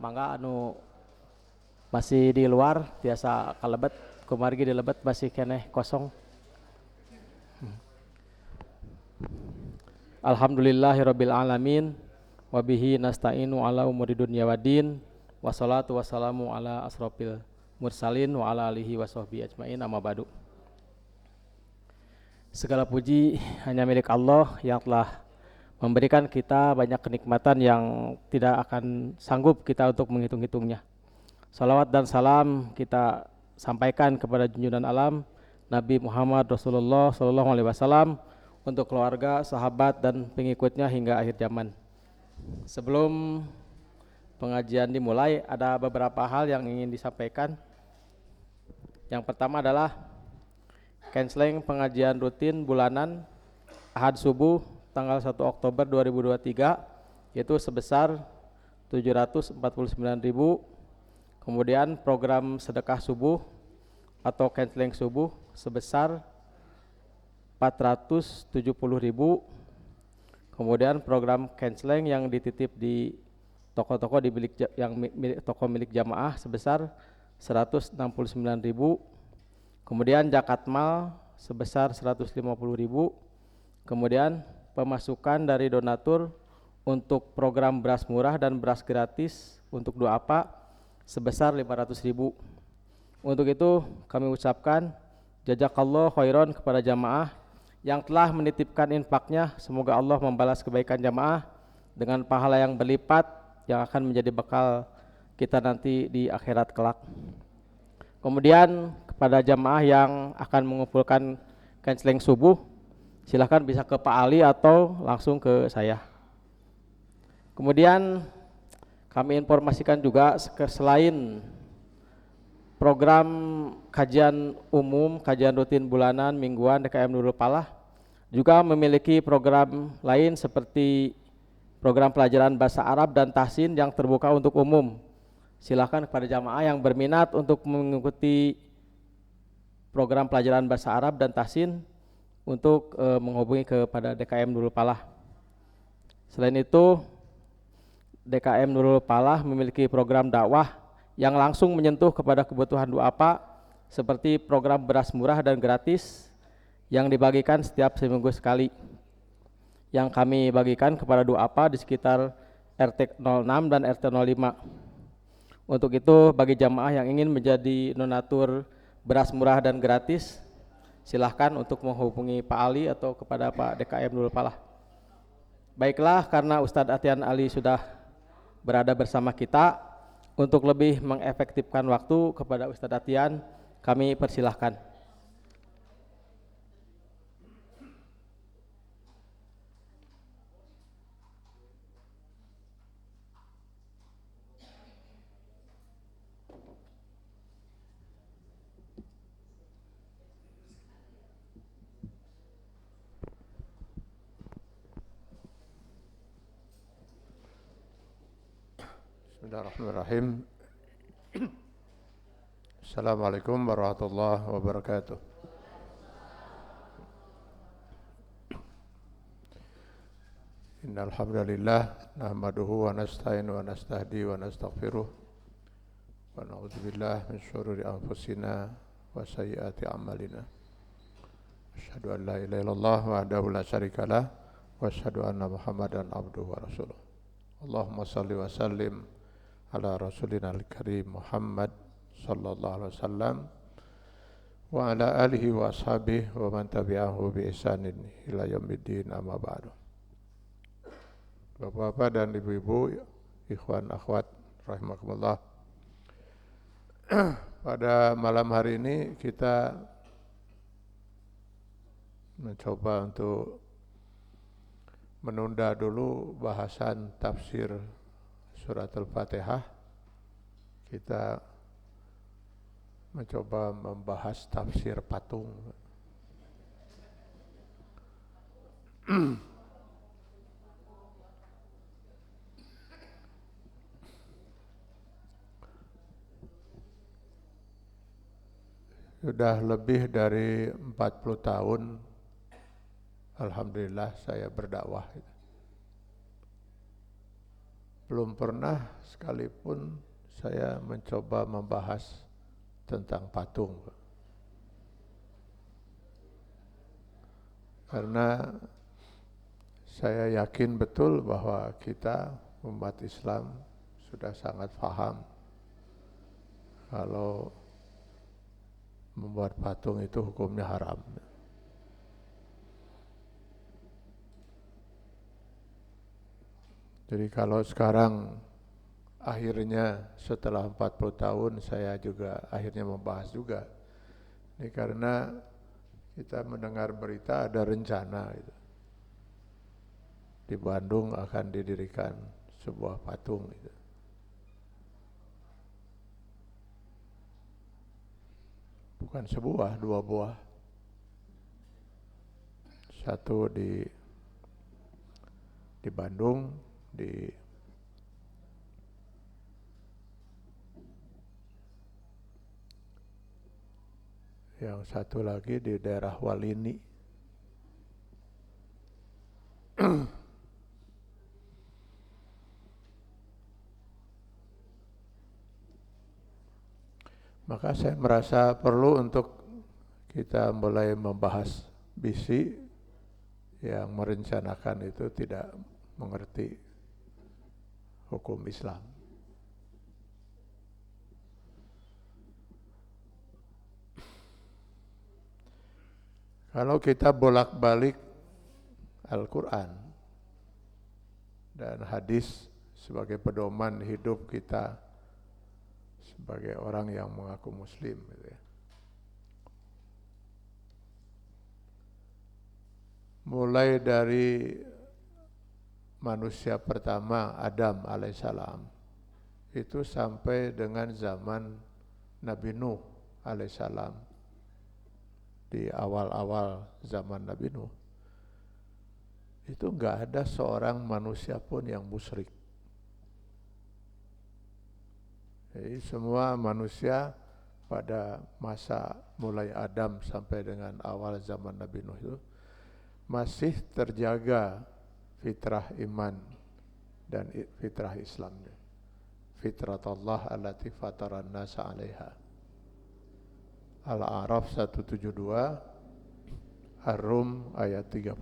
mangga anu masih di luar biasa kalebet kumargi di lebet masih keneh kosong. Alhamdulillahirabbil alamin wa bihi nasta'inu ala umuri dunya waddin wassalatu wassalamu ala asrofil mursalin wa ala alihi washabbihi ajmain amma ba'du. Segala puji hanya milik Allah yang telah memberikan kita banyak kenikmatan yang tidak akan sanggup kita untuk menghitung-hitungnya. Salawat dan salam kita sampaikan kepada junjungan alam Nabi Muhammad Rasulullah Sallallahu Alaihi Wasallam untuk keluarga, sahabat dan pengikutnya hingga akhir zaman. Sebelum pengajian dimulai, ada beberapa hal yang ingin disampaikan. Yang pertama adalah canceling pengajian rutin bulanan Ahad subuh tanggal 1 Oktober 2023 yaitu sebesar 749.000. Kemudian program sedekah subuh atau canceling subuh sebesar 470.000. Kemudian program canceling yang dititip di toko-toko yang milik toko milik jamaah sebesar 169.000. Kemudian zakat mal sebesar 150.000. Kemudian pemasukan dari donatur untuk program beras murah dan beras gratis untuk duafa sebesar 500.000. Untuk itu kami ucapkan jazakallahu khairan kepada jamaah yang telah menitipkan infaknya. Semoga Allah membalas kebaikan jamaah dengan pahala yang berlipat yang akan menjadi bekal kita nanti di akhirat kelak. Kemudian kepada jamaah yang akan mengumpulkan canceling subuh, silakan bisa ke Pak Ali atau langsung ke saya. Kemudian kami informasikan juga selain program kajian umum, kajian rutin bulanan, mingguan DKM Nurul Falah juga memiliki program lain seperti program pelajaran bahasa Arab dan tahsin yang terbuka untuk umum. Silakan kepada jamaah yang berminat untuk mengikuti program pelajaran bahasa Arab dan tahsin untuk menghubungi kepada DKM Nurul Falah. Selain itu, DKM Nurul Falah memiliki program dakwah yang langsung menyentuh kepada kebutuhan duafa seperti program beras murah dan gratis yang dibagikan setiap seminggu sekali, yang kami bagikan kepada duafa di sekitar RT 06 dan RT 05. Untuk itu bagi jamaah yang ingin menjadi donatur beras murah dan gratis, silahkan untuk menghubungi Pak Ali atau kepada Pak DKM Nurul Falah. Baiklah, karena Ustadz Atian Ali sudah berada bersama kita, untuk lebih mengefektifkan waktu kepada Ustadz Atian, kami persilahkan. Bismillahirrahmanirrahim. Assalamualaikum warahmatullahi wabarakatuh. Innal hamdalillah nahmaduhu wa nasta'inu wa nastahdi wa nastaghfiruh wa na'udzubillahi min syururi anfusina wa sayyiati a'malina. Asyhadu an la ilaha illallah wahdahu la syarikalah wa asyhadu anna Muhammadan abduhu wa rasuluh. Allahumma shalli wa sallim ala rasulina al-karim Muhammad sallallahu alaihi wasallam wa ala alihi wa ashabihi wa man tabi'ahu bi ihsanin ila yaumiddin, amma ba'du. Bapak-bapak dan ibu-ibu, ikhwan akhwat rahimakumullah. Pada malam hari ini kita mencoba untuk menunda dulu bahasan tafsir surat Al-Fatihah. Kita mencoba membahas tafsir patung. Sudah lebih dari 40 tahun alhamdulillah saya berdakwah. belum pernah sekalipun saya mencoba membahas tentang patung. Karena saya yakin betul bahwa kita umat Islam sudah sangat paham kalau membuat patung itu hukumnya haram. Jadi kalau sekarang akhirnya setelah 40 tahun saya juga akhirnya membahas juga. Ini karena kita mendengar berita ada rencana gitu. Di Bandung akan didirikan sebuah patung gitu. Bukan sebuah, dua buah. Satu di Bandung, yang satu lagi di daerah Walini. Maka saya merasa perlu untuk kita mulai membahas visi yang merencanakan itu tidak mengerti hukum Islam. Kalau kita bolak-balik Al-Quran dan hadis sebagai pedoman hidup kita sebagai orang yang mengaku muslim gitu ya. Mulai dari manusia pertama Adam alaihissalam itu sampai dengan zaman Nabi Nuh alaihissalam, di awal-awal zaman Nabi Nuh itu enggak ada seorang manusia pun yang musyrik. Jadi semua manusia pada masa mulai Adam sampai dengan awal zaman Nabi Nuh itu masih terjaga fitrah iman dan fitrah Islamnya. Fitratullah allati fataran nasa 'alaiha. Al-A'raf 172, Ar-Rum ayat 30.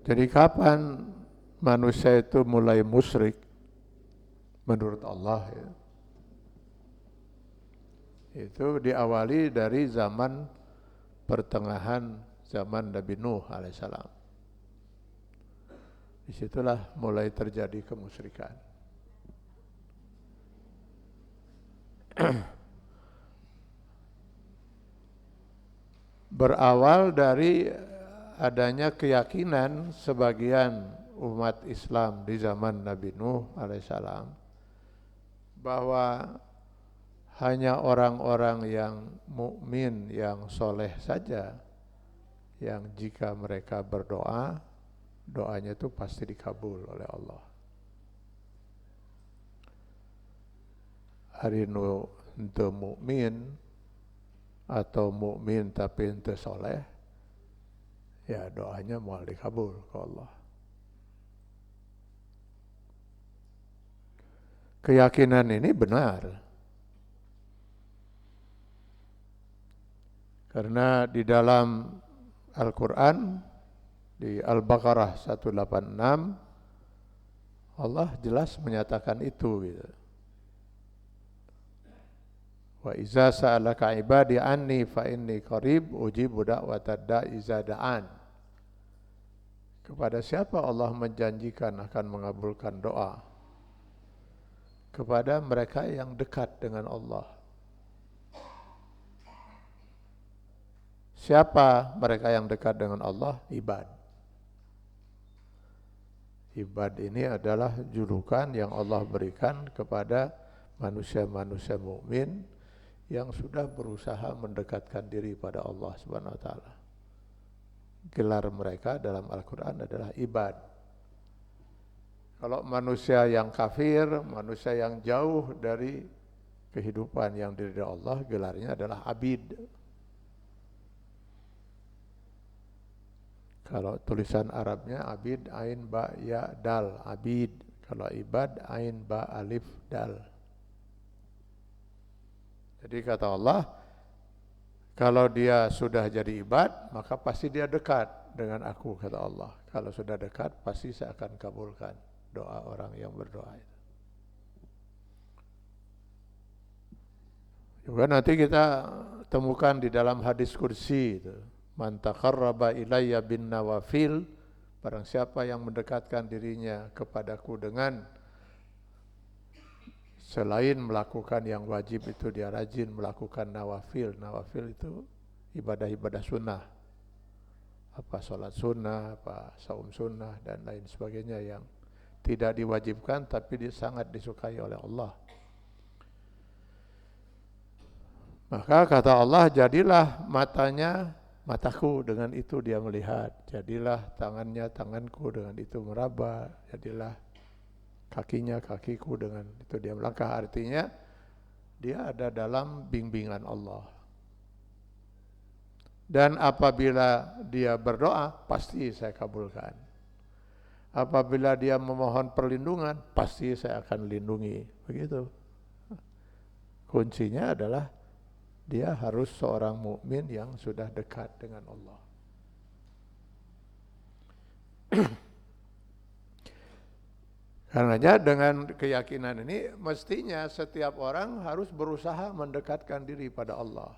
Jadi kapan manusia itu mulai musyrik menurut Allah ya? Itu diawali dari zaman pertengahan zaman Nabi Nuh alaihissalam. Disitulah mulai terjadi kemusyrikan. Berawal dari adanya keyakinan sebagian umat Islam di zaman Nabi Nuh alaihissalam bahwa hanya orang-orang yang mukmin, yang soleh saja yang jika mereka berdoa, doanya itu pasti dikabul oleh Allah. Hari nu ente mukmin atau mukmin tapi ente soleh, ya doanya mau dikabul ke Allah. Keyakinan ini benar. Karena di dalam Al-Quran, di Al-Baqarah 186, Allah jelas menyatakan itu gitu. Wa iza sa'alaka ibadi anni fa inni qarib ujibu da'watad da'i iza da'an. Kepada siapa Allah menjanjikan akan mengabulkan doa? Kepada mereka yang dekat dengan Allah. Siapa mereka yang dekat dengan Allah? Ibad. Ibad ini adalah julukan yang Allah berikan kepada manusia-manusia mukmin yang sudah berusaha mendekatkan diri pada Allah Subhanahu wa taala. Gelar mereka dalam Al-Quran adalah ibad. Kalau manusia yang kafir, manusia yang jauh dari kehidupan yang diridhai Allah, gelarnya adalah abid. Kalau tulisan Arabnya abid, ain, ba, ya, dal, abid. Kalau ibad, ain, ba, alif, dal. Jadi kata Allah, kalau dia sudah jadi ibad, maka pasti dia dekat dengan aku, kata Allah. Kalau sudah dekat, pasti saya akan kabulkan doa orang yang berdoa itu. Juga nanti kita temukan di dalam hadis kursi itu, man taqarraba ilayya bin nawafil, barang siapa yang mendekatkan dirinya kepadaku dengan selain melakukan yang wajib itu, dia rajin melakukan nawafil. Nawafil itu ibadah-ibadah sunnah, apa sholat sunnah, apa saum sunnah dan lain sebagainya yang tidak diwajibkan tapi sangat disukai oleh Allah. Maka kata Allah, jadilah matanya mataku, dengan itu dia melihat. Jadilah tangannya tanganku, dengan itu meraba. Jadilah kakinya kakiku, dengan itu dia melangkah. Artinya dia ada dalam bimbingan Allah. Dan apabila dia berdoa, pasti saya kabulkan. Apabila dia memohon perlindungan, pasti saya akan lindungi. Begitu. Kuncinya adalah dia harus seorang mukmin yang sudah dekat dengan Allah. Karenanya dengan keyakinan ini mestinya setiap orang harus berusaha mendekatkan diri pada Allah.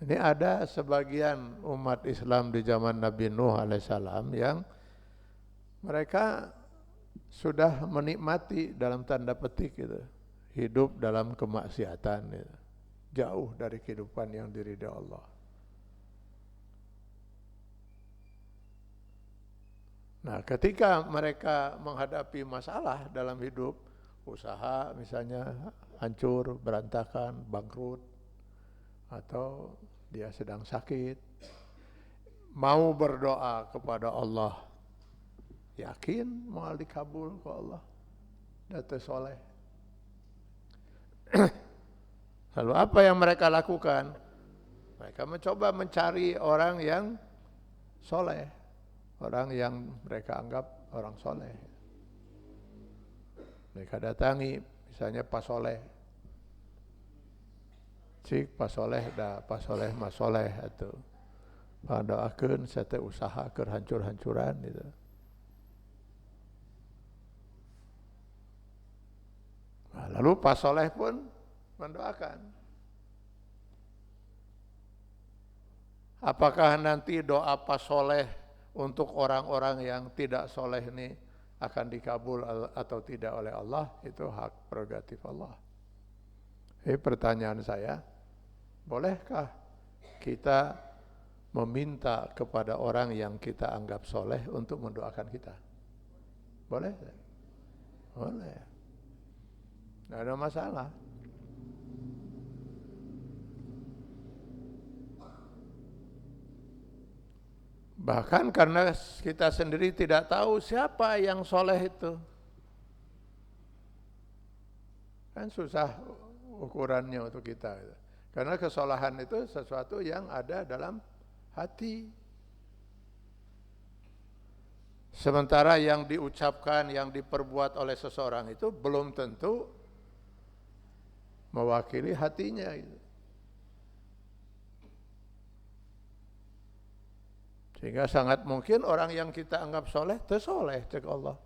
Ini ada sebagian umat Islam di zaman Nabi Nuh alaihissalam yang mereka sudah menikmati dalam tanda petik gitu, hidup dalam kemaksiatan gitu, jauh dari kehidupan yang diridhai Allah. Nah, ketika mereka menghadapi masalah dalam hidup, usaha misalnya hancur, berantakan, bangkrut, atau dia sedang sakit, mau berdoa kepada Allah, yakin mau dikabul ke Allah, datu soleh. Lalu apa yang mereka lakukan? Mereka mencoba mencari orang yang soleh, orang yang mereka anggap orang soleh. Mereka datangi, misalnya Pak Soleh, cik Pak Soleh dah, Pak Soleh mas soleh atau doakeun saya usaha keur hancur-hancuran gitu. Nah, lalu Pak Soleh pun mendoakan. Apakah nanti doa Pak Soleh untuk orang-orang yang tidak soleh ini akan dikabul atau tidak oleh Allah? Itu hak prerogatif Allah. Pertanyaan saya, bolehkah kita meminta kepada orang yang kita anggap soleh untuk mendoakan kita? Boleh? Boleh. Tidak ada masalah. Bahkan karena kita sendiri tidak tahu siapa yang soleh itu. Kan susah ukurannya untuk kita. Karena kesolahan itu sesuatu yang ada dalam hati. Sementara yang diucapkan, yang diperbuat oleh seseorang itu belum tentu mewakili hatinya gitu. Sehingga sangat mungkin orang yang kita anggap soleh, tersoleh cek Allah.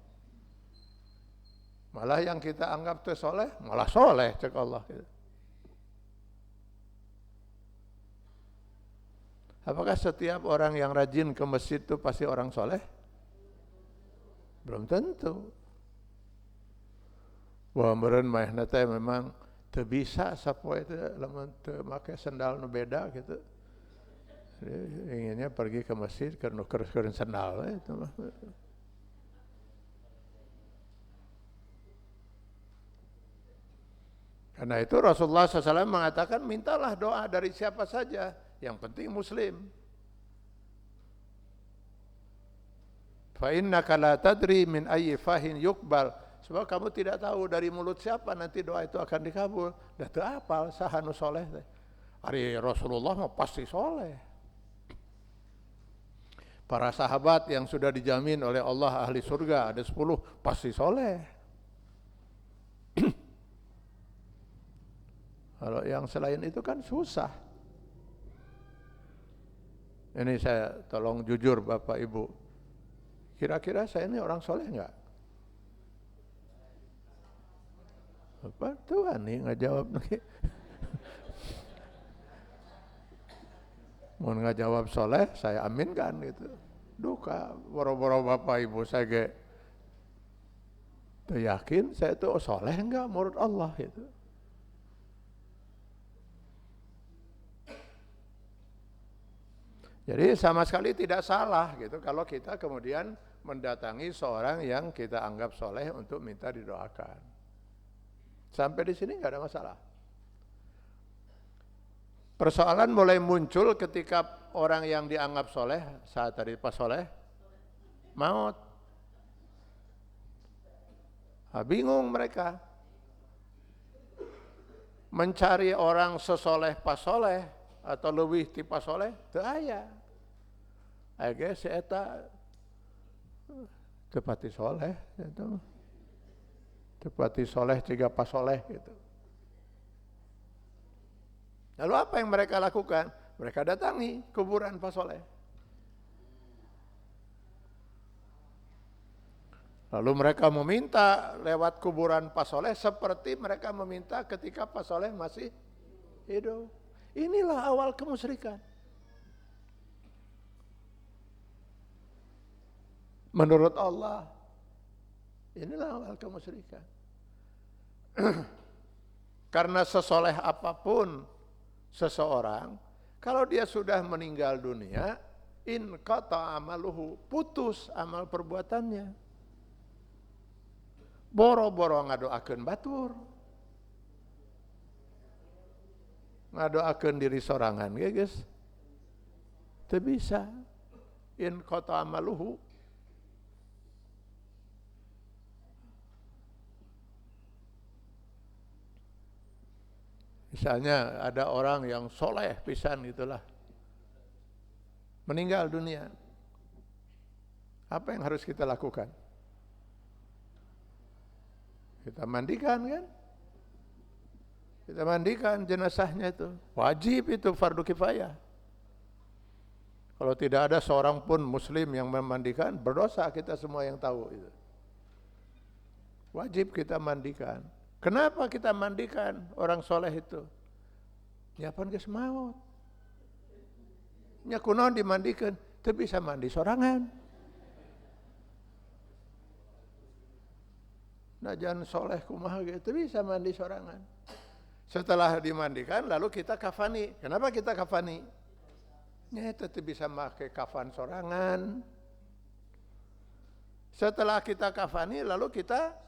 Malah yang kita anggap tersoleh, malah soleh cek Allah gitu. Apakah setiap orang yang rajin ke masjid itu pasti orang soleh? Belum tentu. Wah meureun maehna teh memang teu bisa sapoe teh lamun teu make sendal nu beda gitu. Inginnya pergi ke masjid keur nuker sendal itu mah. Karena itu Rasulullah SAW mengatakan mintalah doa dari siapa saja, yang penting muslim. Fa innaka la tadri min ayyi fahin yuqbal, Sebab kamu tidak tahu dari mulut siapa nanti doa itu akan dikabul. Dah teu apal saha nu soleh teh. Ari Rasulullah mah pasti soleh. Para sahabat yang sudah dijamin oleh Allah ahli surga ada 10 pasti soleh. Kalau yang selain itu kan susah. Ini saya tolong jujur Bapak Ibu. Kira-kira saya ini orang soleh enggak? Apa Tuhan nih nggak jawab nih? Mau nggak jawab soleh, saya aminkan gitu. Duka, boro-boro Bapak Ibu saya ge yakin saya itu soleh enggak menurut Allah itu. Jadi sama sekali tidak salah gitu kalau kita kemudian mendatangi seorang yang kita anggap soleh untuk minta didoakan. Sampai di sini nggak ada masalah. Persoalan mulai muncul ketika orang yang dianggap soleh, saat tadi pas soleh, maut. Bingung mereka. Mencari orang sesoleh pas soleh, atau lebih tipe soleh, teu aya. Age si eta tepati soleh itu. Tepati soleh tiga pas soleh gitu. Lalu apa yang mereka lakukan? Mereka datangi kuburan pas soleh. Lalu mereka meminta lewat kuburan pas soleh seperti mereka meminta ketika pas soleh masih hidup. Inilah awal kemusyrikan. Menurut Allah, inilah awal kemusyrikan. Karena sesoleh apapun seseorang, kalau dia sudah meninggal dunia, in qata amaluhu, putus amal perbuatannya. Boro-boro ngadoakeun batur. Ngadoakeun diri sorangan ya guys. Teu bisa. In qata amaluhu. Misalnya ada orang yang soleh pisan gitulah, meninggal dunia. Apa yang harus kita lakukan? Kita mandikan kan? Kita mandikan jenazahnya itu. Wajib itu fardu kifayah. Kalau tidak ada seorang pun muslim yang memandikan, berdosa kita semua yang tahu itu. Wajib kita mandikan. Kenapa kita mandikan orang soleh itu? Nyapan geus maut. Nya kunaon dimandikan? Teu bisa mandi sorangan. Najan soleh kumaha ge teu bisa mandi sorangan. Setelah dimandikan lalu kita kafani. Kenapa kita kafani? Nya teu bisa make kafan sorangan. Setelah kita kafani lalu kita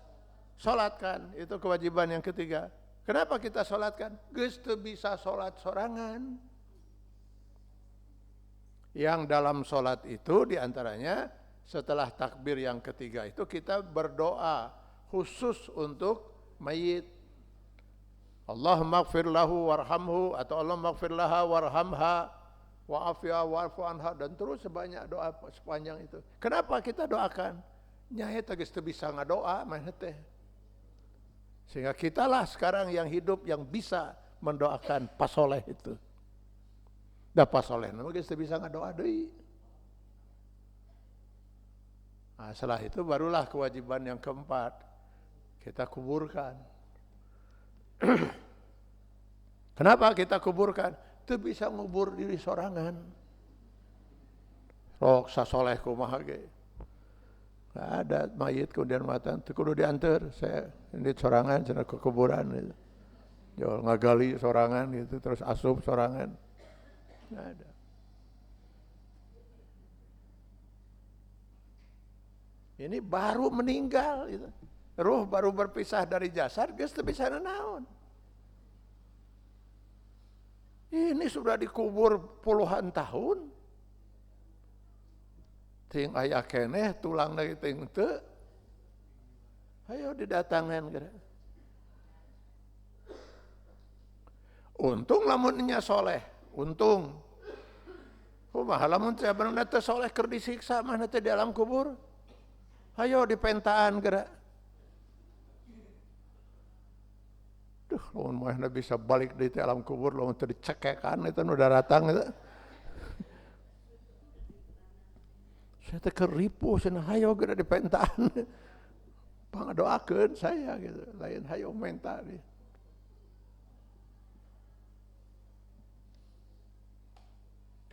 solatkan, itu kewajiban yang ketiga. Kenapa kita solatkan? Geus teu bisa solat sorangan. Yang dalam solat itu diantaranya setelah takbir yang ketiga itu kita berdoa khusus untuk mayit. Allahumma ighfir lahu warhamhu atau Allahumma ighfir laha warhamha wa'afiha wa'fu anha dan terus sebanyak doa sepanjang itu. Kenapa kita doakan? Nya eta geus teu bisa ngadoa mah teh. Sehingga kitalah sekarang yang hidup yang bisa mendoakan pasoleh itu. Dah pasoleh nama kita bisa ngadoa deui. Nah, setelah itu barulah kewajiban yang keempat. Kita kuburkan. Kenapa kita kuburkan? Teu bisa ngubur diri sorangan. Rok sasoleh kumaha ge. Nggak ada mayit kemudian matan, itu kudu diantar. Saya ini sorangan, sana ke kuburan gitu. Jual ngagali sorangan gitu, terus asup sorangan. Nggak ada. Ini baru meninggal gitu. Ruh baru berpisah dari jasad, geus teu bisa naon. Ini sudah dikubur puluhan tahun. Ting aya keneh tulang lagi ting teu. Ayo didatangkan kira. Untung lamunnya soleh, untung. Kumaha lamun teh bener teh soleh keur disiksa mah teh di alam kubur. Ayo dipentaan kira. Duh, lamun mah bisa balik di alam kubur lamun teh dicekekan itu nu datang itu. Saya teh keur ripuh cenah hayo geura dipentaan. Pangadoakeun saya gitu, lain hayo menta nih.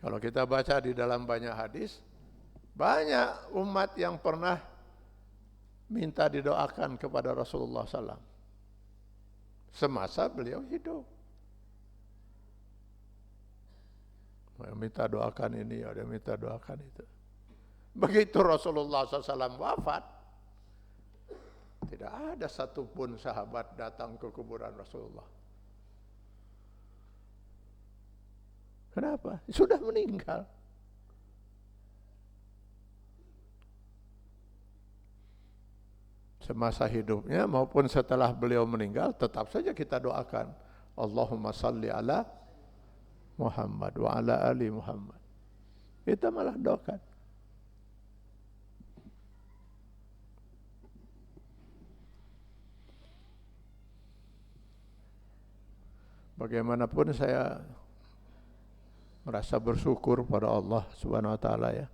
Kalau kita baca di dalam banyak hadis, banyak umat yang pernah minta didoakan kepada Rasulullah SAW semasa beliau hidup. Ada minta doakan ini, ada minta doakan itu. Begitu Rasulullah SAW wafat, tidak ada satupun sahabat datang ke kuburan Rasulullah. Kenapa? Sudah meninggal. Semasa hidupnya maupun setelah beliau meninggal, tetap saja kita doakan. Allahumma salli ala Muhammad wa ala ali Muhammad. Kita malah doakan. Bagaimanapun saya merasa bersyukur pada Allah Subhanahu wa taala ya.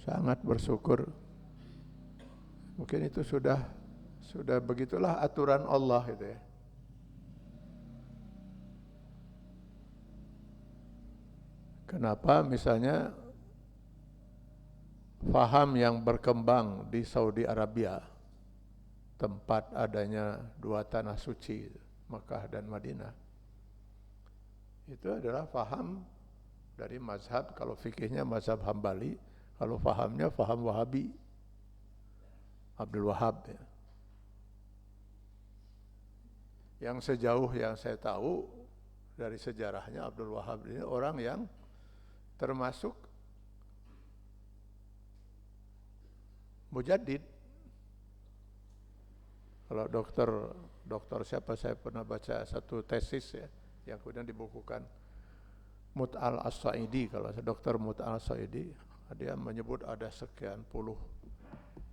Sangat bersyukur. Mungkin itu sudah begitulah aturan Allah itu ya. Kenapa misalnya faham yang berkembang di Saudi Arabia, tempat adanya dua tanah suci, Makkah dan Madinah, itu adalah faham dari mazhab, kalau fikihnya mazhab Hambali, kalau fahamnya faham Wahabi, Abdul Wahab ya. Yang sejauh yang saya tahu dari sejarahnya, Abdul Wahab ini orang yang termasuk mujaddid. Kalau dokter siapa, saya pernah baca satu tesis ya, yang kemudian dibukukan, Mut'al As-Sa'idi, kalau Dr. Mut'al As-Sa'idi, dia menyebut ada sekian puluh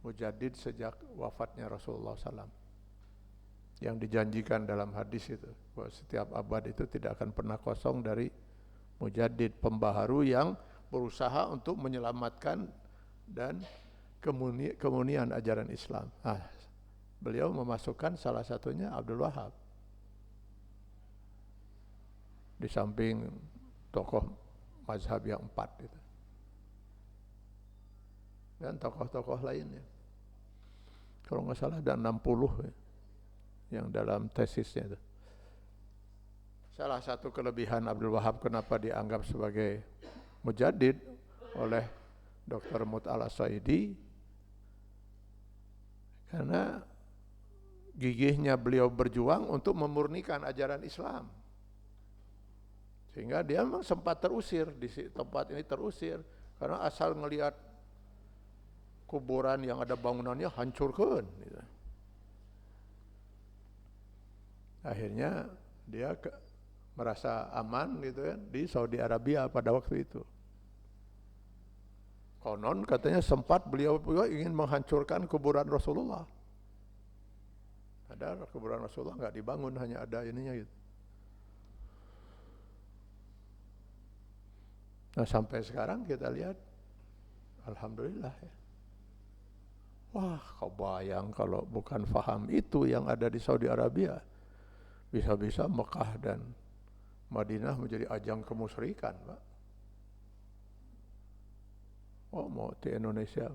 mujaddid sejak wafatnya Rasulullah SAW, yang dijanjikan dalam hadis itu, bahwa setiap abad itu tidak akan pernah kosong dari mujaddid, pembaharu yang berusaha untuk menyelamatkan dan kemunian ajaran Islam. Beliau memasukkan salah satunya Abdul Wahab. Di samping tokoh mazhab yang 4 itu. Dan tokoh-tokoh lainnya. Kalau nggak salah ada 60 ya, yang dalam tesisnya itu. Salah satu kelebihan Abdul Wahab kenapa dianggap sebagai mujaddid oleh Dr. Mut'al As-Sa'idi, karena gigihnya beliau berjuang untuk memurnikan ajaran Islam. Sehingga dia memang sempat terusir, di tempat ini terusir, karena asal ngelihat kuburan yang ada bangunannya hancurkan. Gitu. Akhirnya dia merasa aman gitu kan di Saudi Arabia pada waktu itu. Konon katanya sempat beliau juga ingin menghancurkan kuburan Rasulullah. Ada kuburan Rasulullah nggak dibangun, hanya ada ininya gitu. Nah sampai sekarang kita lihat, alhamdulillah ya. Wah, kau bayang kalau bukan faham itu yang ada di Saudi Arabia, bisa-bisa Mekah dan Madinah menjadi ajang kemusyrikan, Pak. Oh, mau di Indonesia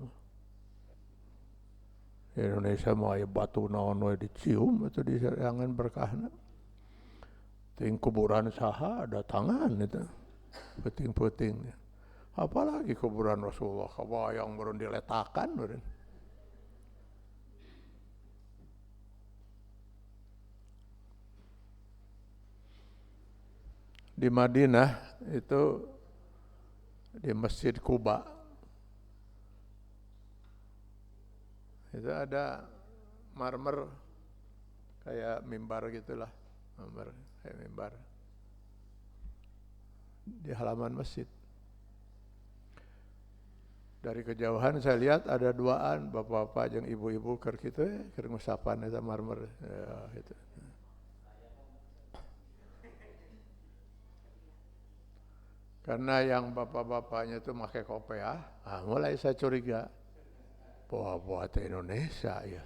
mau aya batu naon we dicium itu di jangan berkahna. Ting kuburan saha ada tangan itu. Puting-puting. Apalagi kuburan Rasulullah, kabayang baru diletakan baru. Di Madinah itu di Masjid Quba Itu ada marmer kayak mimbar gitulah, marmer kayak mimbar di halaman masjid. Dari kejauhan saya lihat ada duaan bapak-bapak jeung ibu-ibu keur kitu keur ngusapan eta marmer ya gitu. Karena yang bapak-bapaknya itu pakai kopiah, mulai saya curiga, bawa-bawa teh Indonesia ya.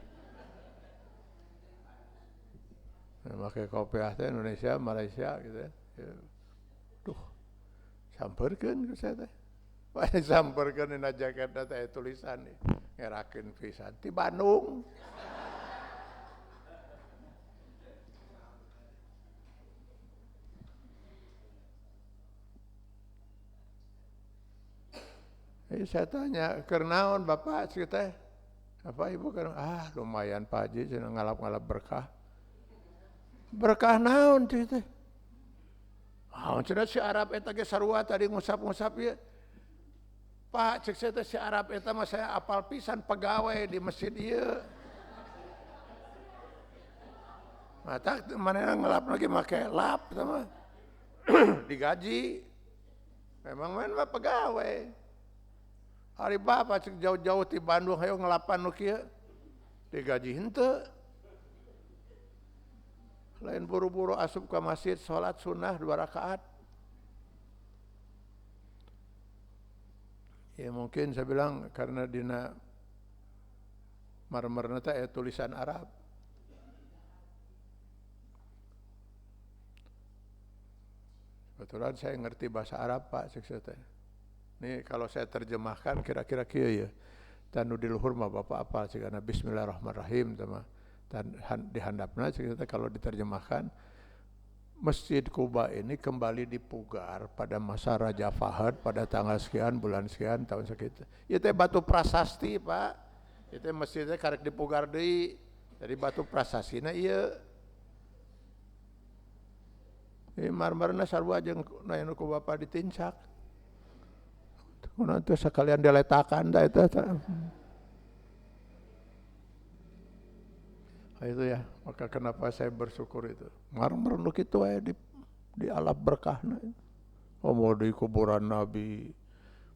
Pakai kopiah teh Indonesia, Malaysia gitu ya. Duh, samperkeun ke saya teh. Wah, samperkeun dina jaketna teh tulisan nih, ngerakeun pisan ti Bandung. Saya tanya, keur naon Bapak cik teh? Apa Ibu keur? Lumayan Pak Haji cenah ngalap-ngalap berkah. Berkah naon cik teh? Cenah si Arab eta ge sarua tadi ngusap-ngusap ieu. Pak cik saya teh si Arab eta mah saya apal pisan pegawai di masjid ieu. Mata manehna ngelap lagi make lap eta mah. Digaji. Memang main mah pegawai. Hari bapak cek jauh-jauh di Bandung hayo ngelapan nu kieu digaji henteu. Lain buru-buru asup ke masjid salat sunnah 2 rakaat. Ya mungkin saya bilang karena dina marmerna teh tulisan Arab. Kebetulan saya ngerti bahasa Arab Pak cek saya teh. Ini kalau saya terjemahkan kira-kira kieu ya. Tanu di luhur mah Bapak apal cenah bismillahirrahmanirrahim tama. Dan di handapna cenah kalau diterjemahkan Masjid Kuba ini kembali dipugar pada masa Raja Fahad pada tanggal sekian bulan sekian tahun sekian. Ieu teh batu prasasti Pak. Ieu teh masjid teh karek dipugar deui. Dari batu prasastina ieu. Marmerna sarua jeung nu ku Bapak ditincak. Nanti sekalian diletakan dah itu. Itu ya, maka kenapa saya bersyukur itu. Marmer nu kitu aya di alap berkahna. Mau di kuburan Nabi.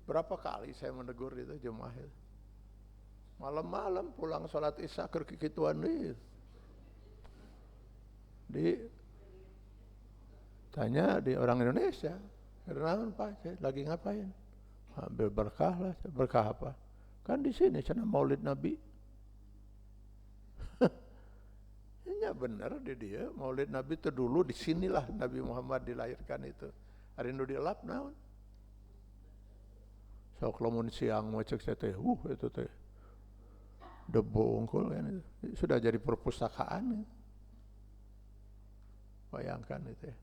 Berapa kali saya menegur itu jemaah itu. Malam-malam pulang sholat isya keur kikituan deui. Tanya di orang Indonesia, "Kenaon Pak? Lagi ngapain?" Ambil berkah lah, berkah apa? Kan di sini cenah Maulid Nabi. Ya benar di dia Maulid Nabi itu dulu di sinilah Nabi Muhammad dilahirkan itu. Hari nu dielap naon? Sok lamun siang mau cek saya teh, itu teh debu unggul kan itu. Sudah jadi perpustakaan. Bayangkan itu ya.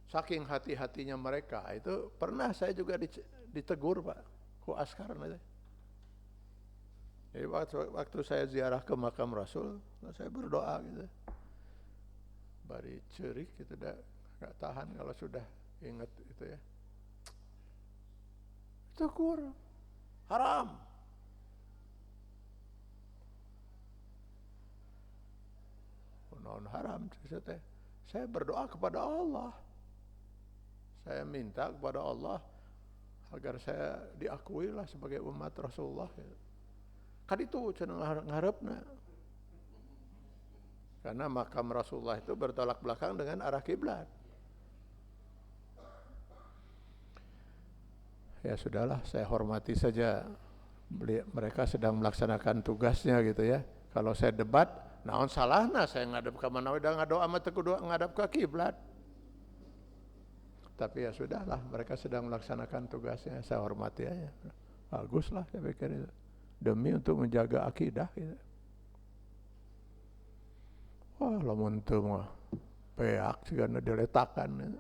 Saking hati-hatinya mereka itu pernah saya juga ditegur Pak ku askar itu. Jadi waktu saya ziarah ke makam Rasul, saya berdoa gitu. Bari cerik gitu gak tahan kalau sudah ingat itu ya. Tegur haram. Non haram saya berdoa kepada Allah. Saya minta kepada Allah agar saya diakui lah sebagai umat Rasulullah. Kan itu cenah ngarepna. Karena makam Rasulullah itu bertolak belakang dengan arah kiblat. Ya sudahlah, saya hormati saja. Mereka sedang melaksanakan tugasnya gitu ya. Kalau saya debat, naon salahna saya ngadep ka mana we da ngadoa mah teu kudu ngadep ka kiblat. Tapi ya sudahlah, mereka sedang melaksanakan tugasnya, saya hormati aja. Baguslah saya pikir itu. Demi untuk menjaga akidah gitu. Wah, lamun teu mah peak sigana diletakan.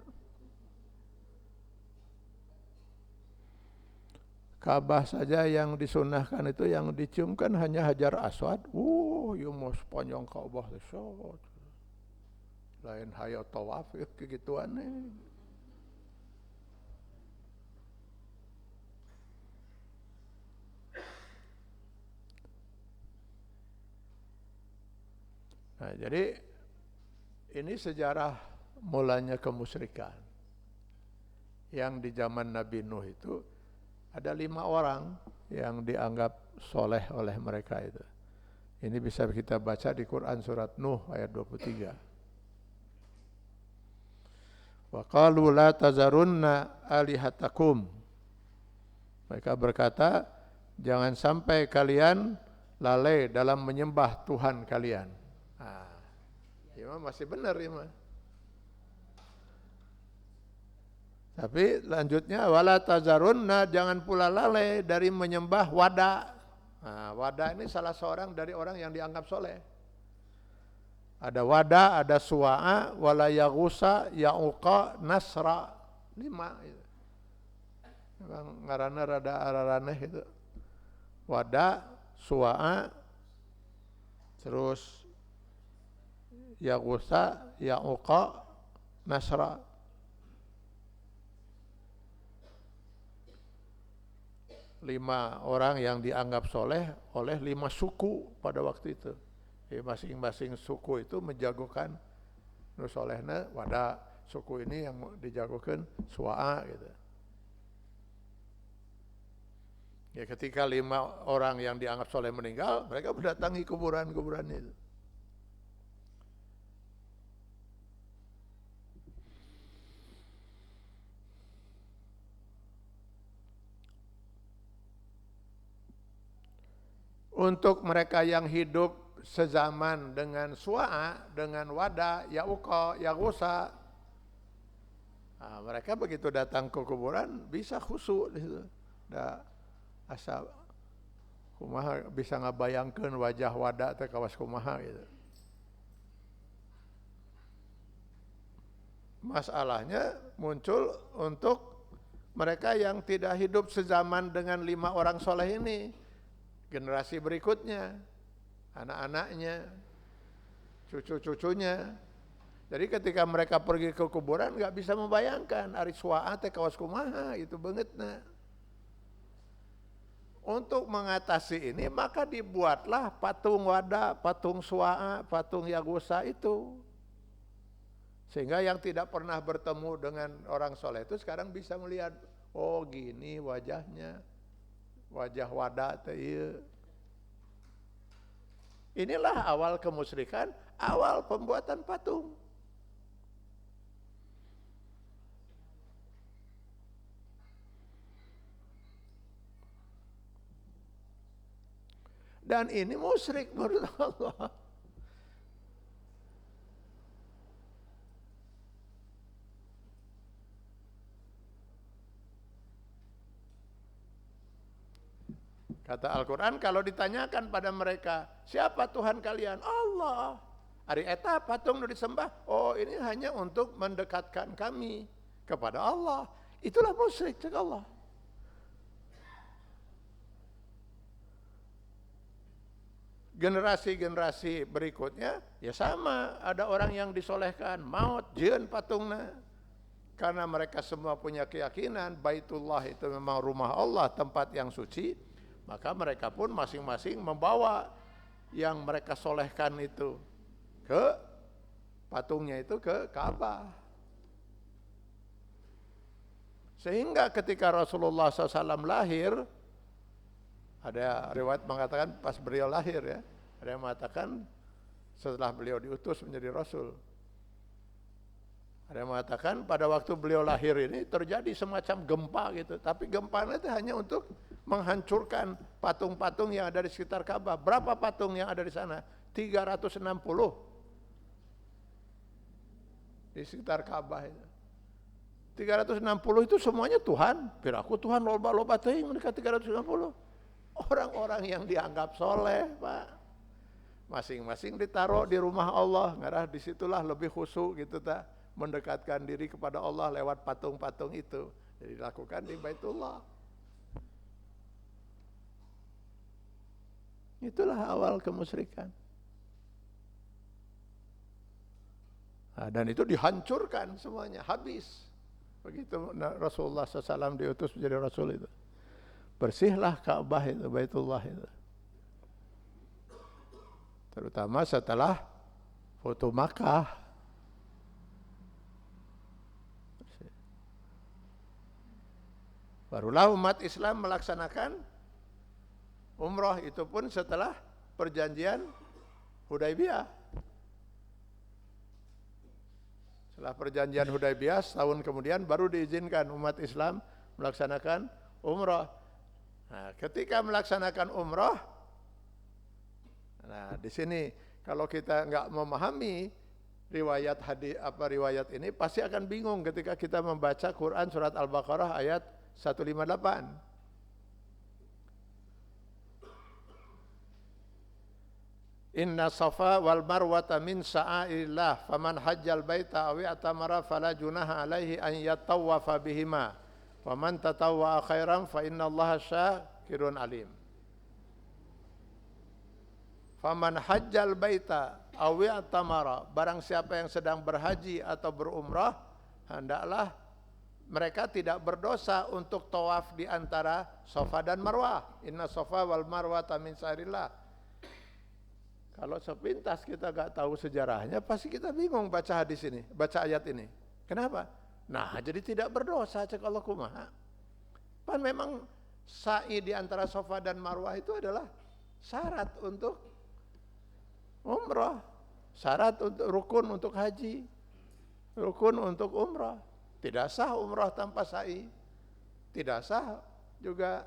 Ka'bah saja yang disunahkan itu yang diciumkan hanya Hajar Aswad. Ieu mah sepanjang Ka'bah teh. Lain hayat tawaf kegituan. Nah, jadi ini sejarah mulanya kemusyrikan. Yang di zaman Nabi Nuh itu ada 5 orang yang dianggap soleh oleh mereka itu. Ini bisa kita baca di Quran surat Nuh ayat 23. Wa qalu la tazarunna alihatakum. Mereka berkata, jangan sampai kalian lalai dalam menyembah Tuhan kalian. Nah, Imam masih benar Imam. Tapi lanjutnya wala tazarunna, jangan pula lalai dari menyembah Wada. Nah, Wada ini salah seorang dari orang yang dianggap soleh. Ada Wada, ada Suwa'a, wala Yaghusa, Ya'uqa, Nasra. 5 itu. Memang ngaranna rada araraneh itu. Wada, Suwa'a, terus Yaghusa, Ya'uqa, Nasra. 5 orang yang dianggap soleh oleh 5 suku pada waktu itu. Masing-masing suku itu menjagokan nu solehna Wada, suku ini yang dijagokan Suwa'a gitu. Ya ketika 5 orang yang dianggap soleh meninggal, mereka mendatangi kuburan-kuburan itu. Untuk mereka yang hidup sezaman dengan Suwa'a, dengan Wada, Ya'uqa, Yaghusa, nah, mereka begitu datang ke kuburan bisa khusyuk di situ. Da asa kumaha bisa ngabayangkeun wajah Wada teh kawas kumaha gitu. Masalahnya muncul untuk mereka yang tidak hidup sezaman dengan 5 orang soleh ini. Generasi berikutnya, anak-anaknya, cucu-cucunya. Jadi ketika mereka pergi ke kuburan nggak bisa membayangkan ari Suwa'a teh kawas kumaha itu beungeutna. Untuk mengatasi ini maka dibuatlah patung Wada, patung Suwa'a, patung Yaghusa itu. Sehingga yang tidak pernah bertemu dengan orang soleh itu sekarang bisa melihat, oh gini wajahnya. Wajah Wada teh ieu. Inilah awal kemusyrikan, awal pembuatan patung. Dan ini musyrik menurut Allah. Kata Al-Quran, kalau ditanyakan pada mereka, siapa Tuhan kalian? Allah. Ari eta patung nu disembah, oh ini hanya untuk mendekatkan kami kepada Allah. Itulah musyrik cek Allah. Generasi-generasi berikutnya, ya sama. Ada orang yang disolehkan, maut, jieun patungna. Karena mereka semua punya keyakinan, Baitullah itu memang rumah Allah, tempat yang suci. Maka mereka pun masing-masing membawa yang mereka solehkan itu ke patungnya itu ke Ka'bah. Sehingga ketika Rasulullah SAW lahir, ada riwayat mengatakan pas beliau lahir ya, ada yang mengatakan setelah beliau diutus menjadi Rasul. Ada yang mengatakan pada waktu beliau lahir ini terjadi semacam gempa gitu, tapi gempanya itu hanya untuk menghancurkan patung-patung yang ada di sekitar Ka'bah. Berapa patung yang ada di sana? 360 di sekitar Ka'bah itu. 360 itu semuanya Tuhan. Piraku Tuhan loba-loba teuing mendekati 360. Orang-orang yang dianggap soleh, Pak. Masing-masing ditaruh di rumah Allah. Ngarah disitulah lebih khusyuk gitu ta, mendekatkan diri kepada Allah lewat patung-patung itu. Jadi dilakukan di Baitullah. Itulah awal kemusyrikan. Nah, dan itu dihancurkan semuanya, habis. Begitu Rasulullah SAW diutus menjadi Rasul itu. Bersihlah Ka'bah itu, Baitullah itu. Terutama setelah foto Makkah. Barulah umat Islam melaksanakan umroh, itu pun setelah perjanjian Hudaybiyah. Setelah perjanjian Hudaybiyah setahun kemudian baru diizinkan umat Islam melaksanakan umroh. Nah, ketika melaksanakan umroh, nah di sini kalau kita nggak memahami riwayat riwayat ini, pasti akan bingung ketika kita membaca Quran surat Al-Baqarah ayat 158. Inna safa wal marwata min sa'airillah faman hajjal baita aw i'tamara fala junaha alaihi an yatawwafa bihima waman tatawwa khairan fa innallaha syakirun alim. Faman hajjal baita aw i'tamara, barang siapa yang sedang berhaji atau berumrah, hendaklah mereka tidak berdosa untuk tawaf di antara Safa dan Marwah. Inna safa wal marwata min sa'airillah. Kalau sepintas kita gak tahu sejarahnya, pasti kita bingung baca hadis ini, baca ayat ini. Kenapa? Nah, jadi tidak berdosa cek Allah kumaha. Pan memang sa'i di antara Safa dan Marwah itu adalah syarat untuk umrah, syarat untuk rukun untuk haji, rukun untuk umrah. Tidak sah umrah tanpa sa'i, tidak sah juga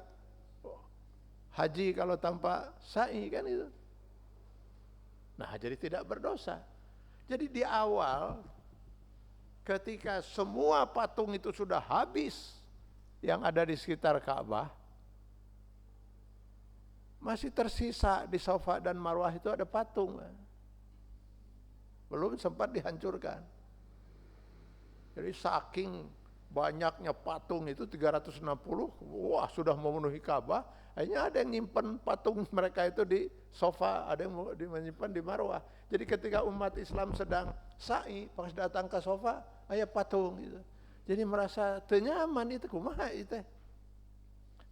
haji kalau tanpa sa'i, kan itu. Nah, jadi tidak berdosa. Jadi di awal ketika semua patung itu sudah habis yang ada di sekitar Ka'bah, masih tersisa di Safa dan Marwah itu ada patung. Belum sempat dihancurkan. Jadi saking banyaknya patung itu 360, wah sudah memenuhi Ka'bah. Akhirnya ada yang nyimpen patung mereka itu di Safa, ada yang menyimpan di Marwah. Jadi ketika umat Islam sedang sa'i, pas datang ke Safa, ada patung gitu. Jadi merasa tenyaman itu, kumaha itu.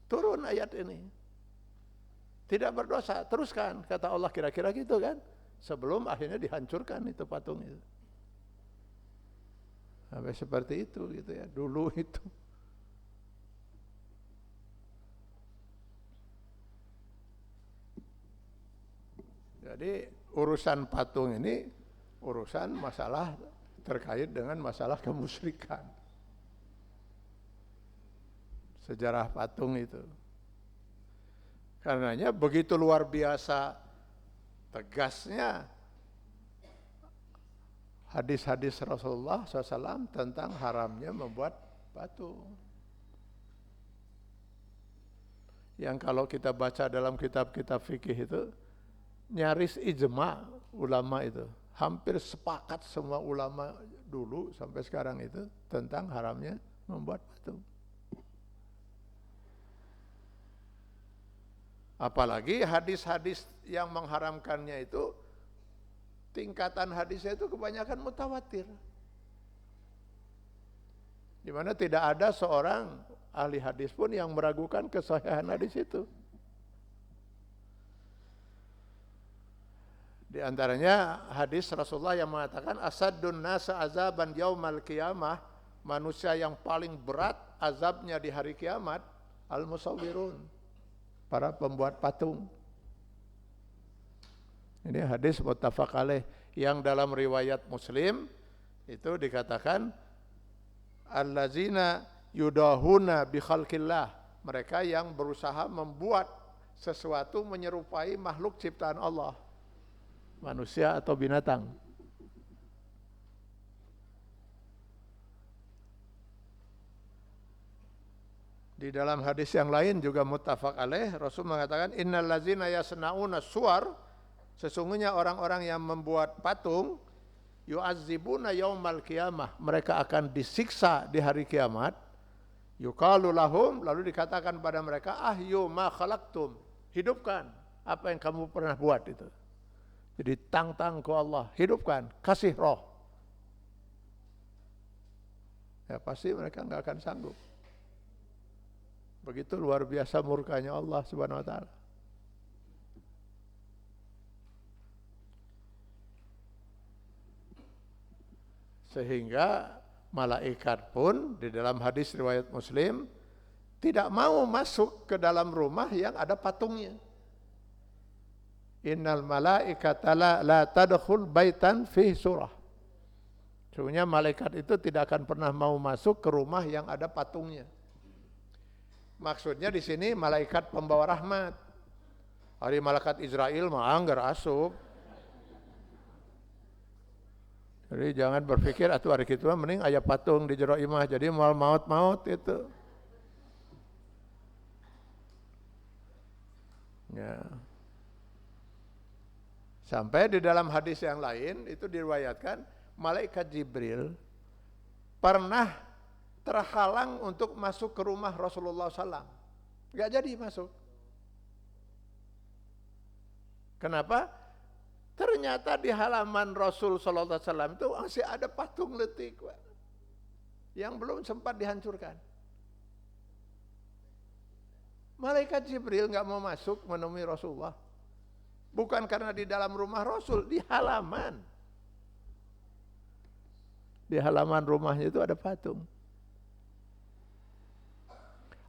Turun ayat ini. Tidak berdosa, teruskan, kata Allah, kira-kira gitu kan. Sebelum akhirnya dihancurkan itu patung itu. Sampai seperti itu gitu ya, dulu itu. Jadi urusan patung ini urusan masalah terkait dengan masalah kemusyrikan. Sejarah patung itu. Karenanya begitu luar biasa tegasnya hadis-hadis Rasulullah SAW tentang haramnya membuat patung. Yang kalau kita baca dalam kitab-kitab fikih itu, nyaris ijma ulama itu. Hampir sepakat semua ulama dulu sampai sekarang itu tentang haramnya membuat patung. Apalagi hadis-hadis yang mengharamkannya itu, tingkatan hadisnya itu kebanyakan mutawatir. Di mana tidak ada seorang ahli hadis pun yang meragukan kesahihan hadis itu. Di antaranya hadis Rasulullah yang mengatakan asaddun nasa azaban yaumal qiyamah, manusia yang paling berat azabnya di hari kiamat al-musawwirun, para pembuat patung. Ini hadis muttafaq alaih yang dalam riwayat Muslim itu dikatakan allazina yudahuna bi khalqillah, mereka yang berusaha membuat sesuatu menyerupai makhluk ciptaan Allah, manusia atau binatang. Di dalam hadis yang lain juga muttafaq alaih, Rasul mengatakan innal ladzina yasnauna suwar, sesungguhnya orang-orang yang membuat patung, yu'azzibuna yaumal qiyamah, mereka akan disiksa di hari kiamat. Yuqalu lahum, lalu dikatakan pada mereka, ahyu ma khalaqtum, hidupkan apa yang kamu pernah buat itu. Jadi tantang ke Allah, hidupkan, kasih roh. Ya pasti mereka enggak akan sanggup. Begitu luar biasa murkanya Allah Subhanahu wa taala. Sehingga malaikat pun di dalam hadis riwayat Muslim tidak mau masuk ke dalam rumah yang ada patungnya. Innal malaikata la tadkhul baitan fihi surah. Sebenarnya malaikat itu tidak akan pernah mau masuk ke rumah yang ada patungnya. Maksudnya di sini malaikat pembawa rahmat. Hari malaikat Israel mah anggar asup. Jadi jangan berpikir atuh hari kitu mending aya patung di jero imah jadi moal maut itu. Ya. Sampai di dalam hadis yang lain itu diriwayatkan malaikat Jibril pernah terhalang untuk masuk ke rumah Rasulullah SAW. Gak jadi masuk. Kenapa? Ternyata di halaman Rasul SAW itu masih ada patung letik yang belum sempat dihancurkan. Malaikat Jibril gak mau masuk menemui Rasulullah. Bukan karena di dalam rumah Rasul, di halaman. Di halaman rumahnya itu ada patung.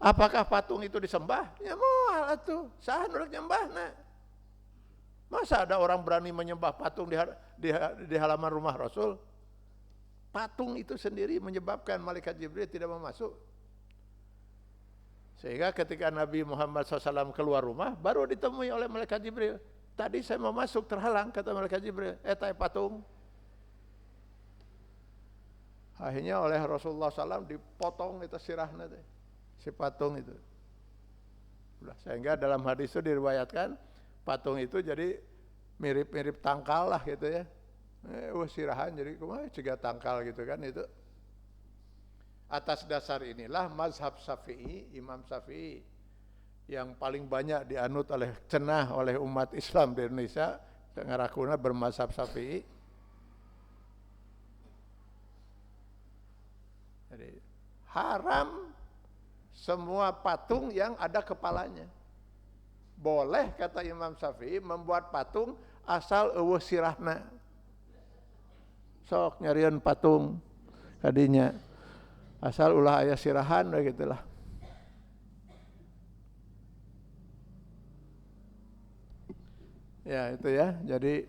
Apakah patung itu disembah? Ya moal atuh, saha nu rek nyembahna. Masa ada orang berani menyembah patung di halaman rumah Rasul? Patung itu sendiri menyebabkan malaikat Jibril tidak mau masuk. Sehingga ketika Nabi Muhammad SAW keluar rumah, baru ditemui oleh malaikat Jibril. Tadi saya mau masuk terhalang, kata malaikat Jibril. Tai patung. Akhirnya oleh Rasulullah SAW dipotong itu sirahnya, si patung itu. Sehingga dalam hadis itu diriwayatkan, patung itu jadi mirip-mirip tangkal lah gitu ya. Sirahan jadi kumaha cegah tangkal gitu kan itu. Atas dasar inilah mazhab Syafi'i, Imam Syafi'i yang paling banyak dianut cenah oleh umat Islam di Indonesia, ngarakuna bermazhab Syafi'i. Jadi haram semua patung yang ada kepalanya. Boleh kata Imam Syafi'i membuat patung asal eueuh sirahna. Sok nyarian patung kadinya. Asal ulah aya sirahan we gitulah. Ya itu ya, jadi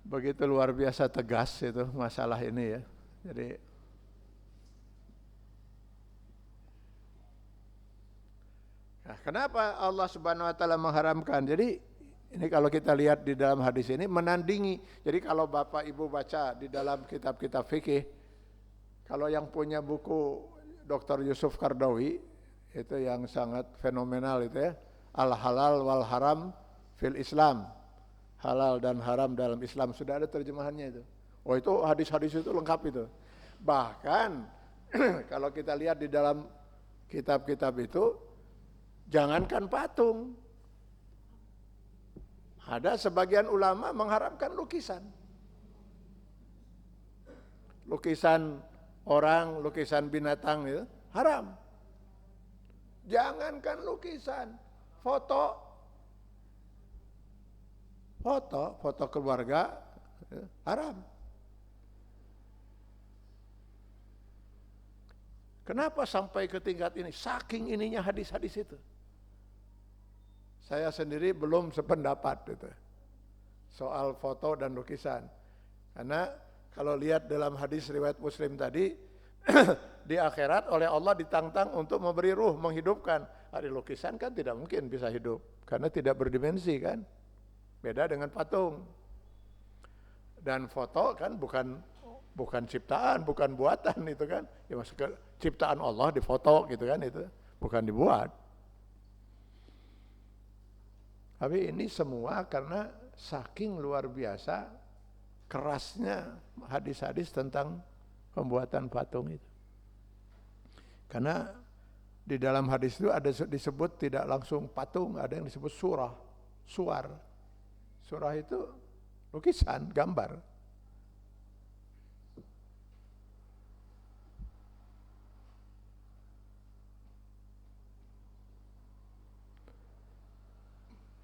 begitu luar biasa tegas itu masalah ini ya. Jadi nah, kenapa Allah Subhanahu wa taala mengharamkan? Jadi ini kalau kita lihat di dalam hadis ini menandingi. Jadi kalau Bapak Ibu baca di dalam kitab-kitab fikih, kalau yang punya buku Dr. Yusuf Qardawi itu yang sangat fenomenal itu ya, Al-Halal wal Haram fil Islam. Halal dan haram dalam Islam, sudah ada terjemahannya itu. Oh itu hadis-hadis itu lengkap itu. Bahkan kalau kita lihat di dalam kitab-kitab itu, jangankan patung. Ada sebagian ulama mengharamkan lukisan. Lukisan orang, lukisan binatang itu haram. Jangankan lukisan, foto keluarga haram. Kenapa sampai ke tingkat ini? Saking ininya hadis-hadis itu. Saya sendiri belum sependapat itu soal foto dan lukisan. Karena kalau lihat dalam hadis riwayat Muslim tadi, di akhirat oleh Allah ditantang untuk memberi ruh, menghidupkan. Hari lukisan kan tidak mungkin bisa hidup karena tidak berdimensi kan. Beda dengan patung. Dan foto kan bukan ciptaan, bukan buatan itu kan. Ya maksudnya ciptaan Allah difoto gitu kan itu, bukan dibuat. Tapi ini semua karena saking luar biasa kerasnya hadis-hadis tentang pembuatan patung itu. Karena di dalam hadis itu ada disebut tidak langsung patung, ada yang disebut suar. Surah itu lukisan, gambar.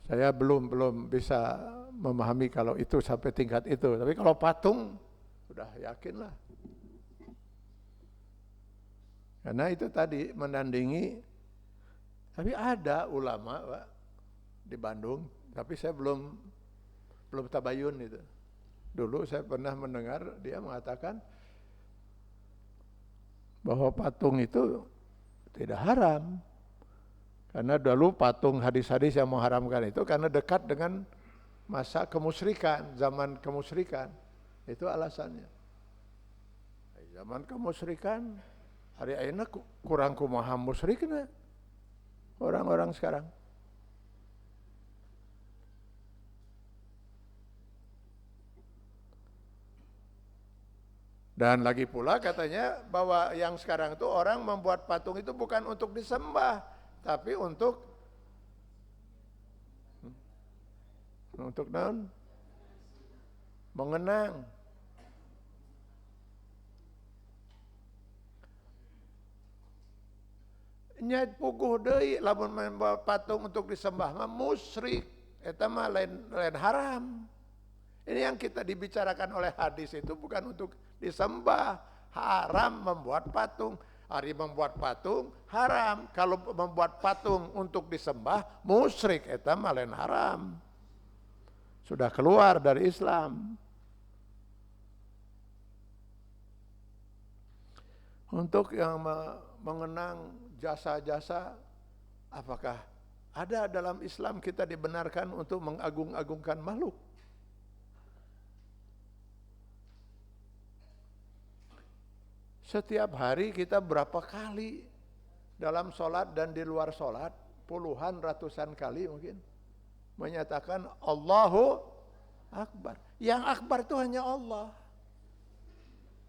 Saya belum bisa memahami kalau itu sampai tingkat itu. Tapi kalau patung, sudah yakinlah. Karena itu tadi menandingi. Tapi ada ulama Pak, di Bandung, tapi saya belum tabayun itu. Dulu saya pernah mendengar dia mengatakan bahwa patung itu tidak haram. Karena dulu patung hadis-hadis yang mengharamkan itu karena dekat dengan masa kemusyrikan, zaman kemusyrikan. Itu alasannya. Zaman kemusyrikan, hari ayeuna kurang kumaha musyrikna orang-orang sekarang. Dan lagi pula katanya bahwa yang sekarang itu orang membuat patung itu bukan untuk disembah, tapi untuk naon? Mengenang. Nya puguh deui lamun membawa patung untuk disembah mah musyrik, eta mah lain haram. Ini yang kita dibicarakan oleh hadis itu bukan untuk disembah, haram membuat patung. Hari membuat patung haram, kalau membuat patung untuk disembah musyrik, eta mah lain haram. Sudah keluar dari Islam. Untuk yang mengenang jasa-jasa, apakah ada dalam Islam kita dibenarkan untuk mengagung-agungkan makhluk? Setiap hari kita berapa kali dalam sholat dan di luar sholat, puluhan, ratusan kali mungkin, menyatakan Allahu Akbar. Yang Akbar itu hanya Allah.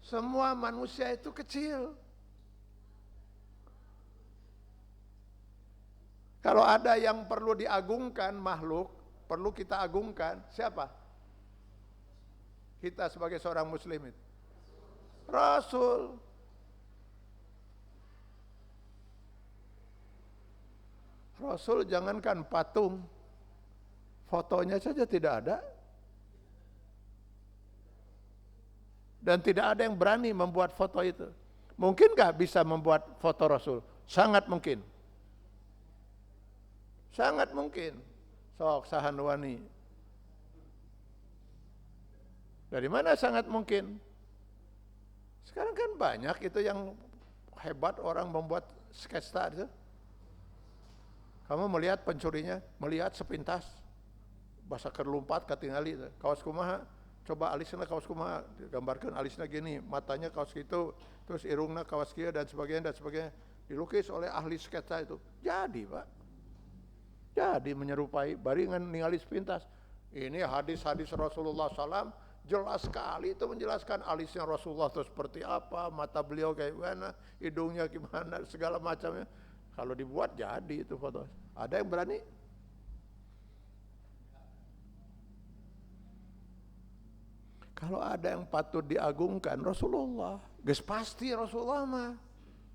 Semua manusia itu kecil. Kalau ada yang perlu diagungkan makhluk, perlu kita agungkan, siapa? Kita sebagai seorang muslim itu. Rasul. Rasul jangankan patung, fotonya saja tidak ada. Dan tidak ada yang berani membuat foto itu. Mungkin gak bisa membuat foto Rasul? Sangat mungkin. Sangat mungkin. Sok sahanwani. Dari mana sangat mungkin? Sekarang kan banyak itu yang hebat orang membuat sketsa itu. Kamu melihat pencurinya, melihat sepintas, basa kerlumpat katingali, kaos kumaha, coba alisna kaos kumaha, gambarkan alisna gini, matanya kaos gitu, terus irungna kaos kieu dan sebagainya, dilukis oleh ahli sketsa itu. Jadi Pak, jadi menyerupai, baringan ningali sepintas. Ini hadis-hadis Rasulullah SAW, jelas sekali itu menjelaskan alisnya Rasulullah itu seperti apa, mata beliau kayak mana, hidungnya gimana, segala macamnya. Kalau dibuat jadi itu foto. Ada yang berani? Kalau ada yang patut diagungkan Rasulullah, geus pasti Rasulullah mah.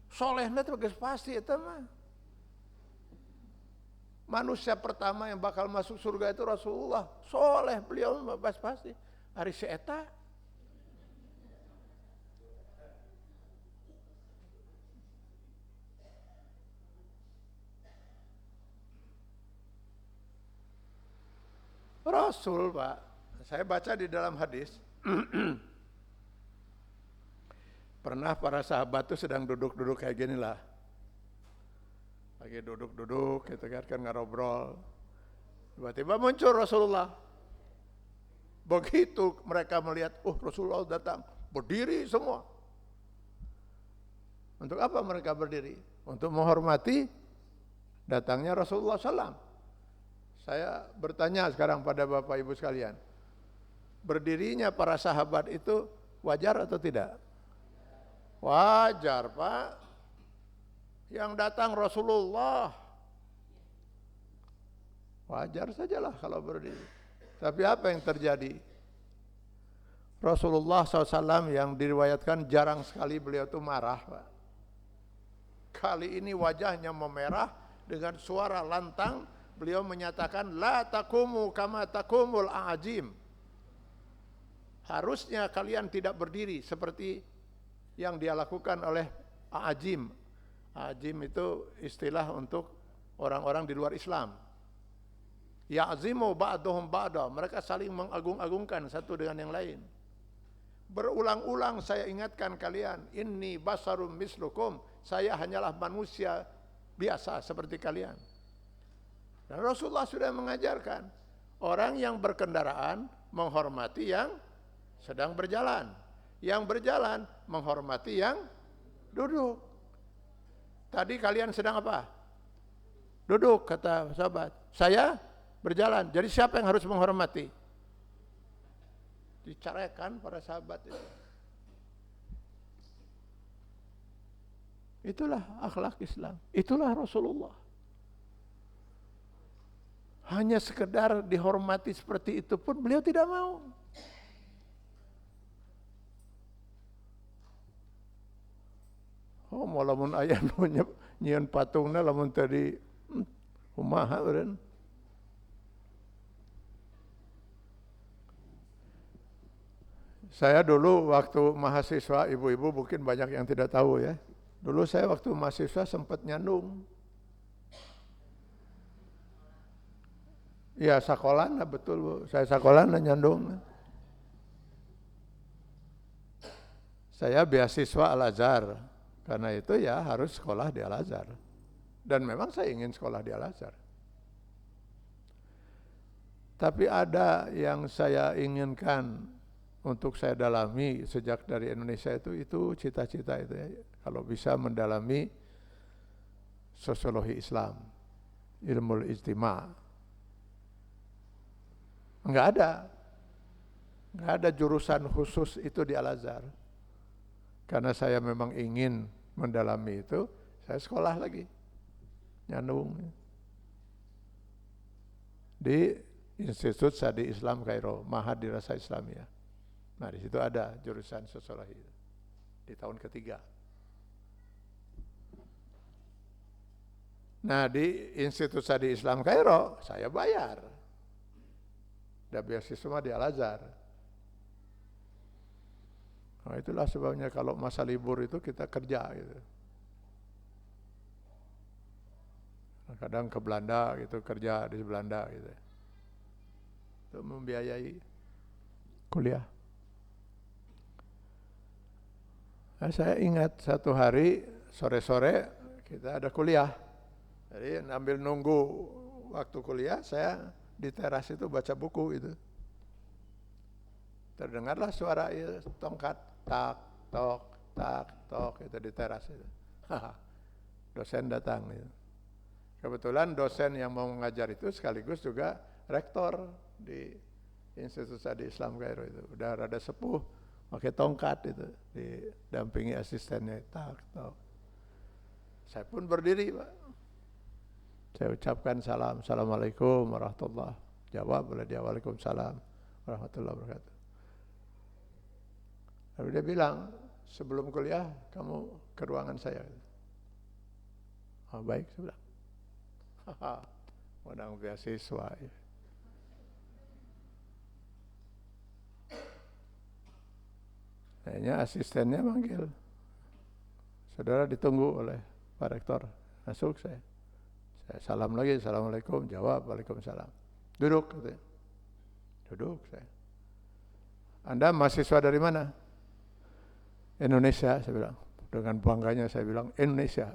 Solehna teh geus pasti eta mah. Manusia pertama yang bakal masuk surga itu Rasulullah. Soleh beliau mah pasti. Ari si eta Rasul Pak, saya baca di dalam hadis, pernah para sahabat itu sedang duduk-duduk kayak gini lah, lagi duduk-duduk, gitu kan ngobrol, tiba-tiba muncul Rasulullah. Begitu mereka melihat, Rasulullah datang, berdiri semua. Untuk apa mereka berdiri? Untuk menghormati datangnya Rasulullah SAW. Saya bertanya sekarang pada Bapak Ibu sekalian, berdirinya para sahabat itu wajar atau tidak? Wajar Pak. Yang datang Rasulullah, wajar sajalah kalau berdiri. Tapi apa yang terjadi? Rasulullah SAW yang diriwayatkan jarang sekali beliau itu marah Pak. Kali ini wajahnya memerah dengan suara lantang, beliau menyatakan la taqumu kama taqumul a'ajim. Harusnya kalian tidak berdiri seperti yang dia lakukan oleh a'ajim. A'ajim itu istilah untuk orang-orang di luar Islam. Ya'zimu ba'duhum ba'da, mereka saling mengagung-agungkan satu dengan yang lain. Berulang-ulang saya ingatkan kalian, inni basarum mislukum, saya hanyalah manusia biasa seperti kalian. Dan Rasulullah sudah mengajarkan, orang yang berkendaraan menghormati yang sedang berjalan. Yang berjalan menghormati yang duduk. Tadi kalian sedang apa? Duduk, kata sahabat. Saya berjalan. Jadi siapa yang harus menghormati? Diceraikan para sahabat itu. Itulah akhlak Islam. Itulah Rasulullah. Hanya sekedar dihormati seperti itu pun beliau tidak mau. Oh, malamun aya nu nyieun patungna lamun tadi kumaha eureun. Saya dulu waktu mahasiswa, ibu-ibu mungkin banyak yang tidak tahu ya. Dulu saya waktu mahasiswa sempat nyandung. Ya sekolah, betul Bu. Saya sekolah nyandung. Saya beasiswa Al-Azhar. Karena itu ya harus sekolah di Al-Azhar. Dan memang saya ingin sekolah di Al-Azhar. Tapi ada yang saya inginkan untuk saya dalami sejak dari Indonesia itu cita-cita itu ya. Kalau bisa mendalami sosiologi Islam, ilmu ijtima'. Enggak ada jurusan khusus itu di Al-Azhar. Karena saya memang ingin mendalami itu, saya sekolah lagi, nyandung di Institut Sadi Islam Kairo, Mahad Dirasa Islamiyah. Nah di situ ada jurusan sosiologi di tahun ketiga. Nah di Institut Sadi Islam Kairo saya bayar. Dan beasiswa di Al-Azhar. Nah itulah sebabnya kalau masa libur itu kita kerja gitu. Kadang ke Belanda gitu, kerja di Belanda gitu. Untuk membiayai kuliah. Nah, saya ingat satu hari sore-sore kita ada kuliah. Jadi ambil nunggu waktu kuliah, saya di teras itu baca buku itu. Terdengarlah suara itu, tongkat, tak, tok, itu di teras itu. Dosen datang itu. Kebetulan dosen yang mau mengajar itu sekaligus juga rektor di Institut Sadi Islam Kairo itu. Udah rada sepuh, pakai tongkat itu, didampingi asistennya, tak. Saya pun berdiri, Pak. Saya ucapkan salam, assalamualaikum warahmatullahi wabarakatuh. Jawab oleh dia, waalaikumsalam warahmatullahi wabarakatuh. Lalu dia bilang, sebelum kuliah kamu ke ruangan saya. Oh baik, saya bilang. Wadang beasiswa. Ya. Kayaknya asistennya manggil. Saudara ditunggu oleh Pak Rektor. Masuk saya. Saya salam lagi, assalamualaikum, jawab, waalaikumsalam. Duduk, katanya. Duduk saya. Anda mahasiswa dari mana? Indonesia, saya bilang. Dengan bangganya saya bilang, Indonesia.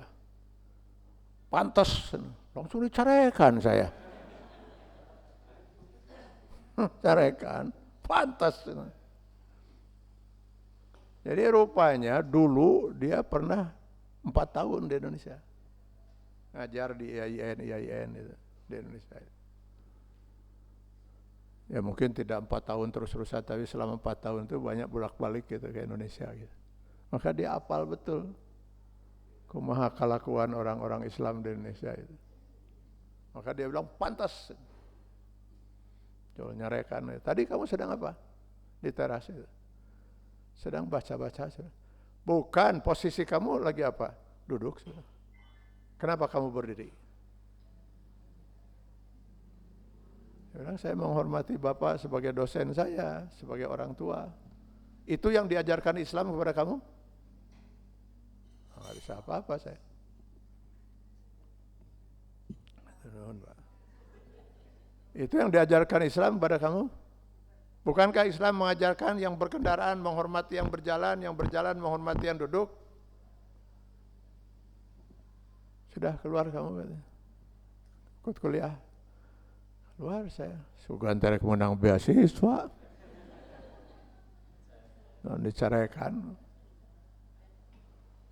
Pantas, langsung dicarekan saya. Carekan, pantas. Jadi rupanya dulu dia pernah 4 tahun di Indonesia. Ngajar di IAIN itu, di Indonesia. Ya mungkin tidak 4 tahun terus-terusan, tapi selama 4 tahun itu banyak bolak-balik gitu ke Indonesia gitu. Maka dia hafal betul kumaha kelakuan orang-orang Islam di Indonesia itu. Maka dia bilang pantas. Coba nyarekan. Tadi kamu sedang apa? Di teras itu. Sedang baca-baca. Bukan, posisi kamu lagi apa? Duduk. Kenapa kamu berdiri? Karena saya menghormati Bapak sebagai dosen saya, sebagai orang tua. Itu yang diajarkan Islam kepada kamu? Nggak bisa apa-apa saya. Itu yang diajarkan Islam kepada kamu? Bukankah Islam mengajarkan yang berkendaraan menghormati yang berjalan menghormati yang duduk? Sudah keluar kamu, ikut kuliah. Keluar saya, sugan terek menang beasiswa. Dan diceraikan.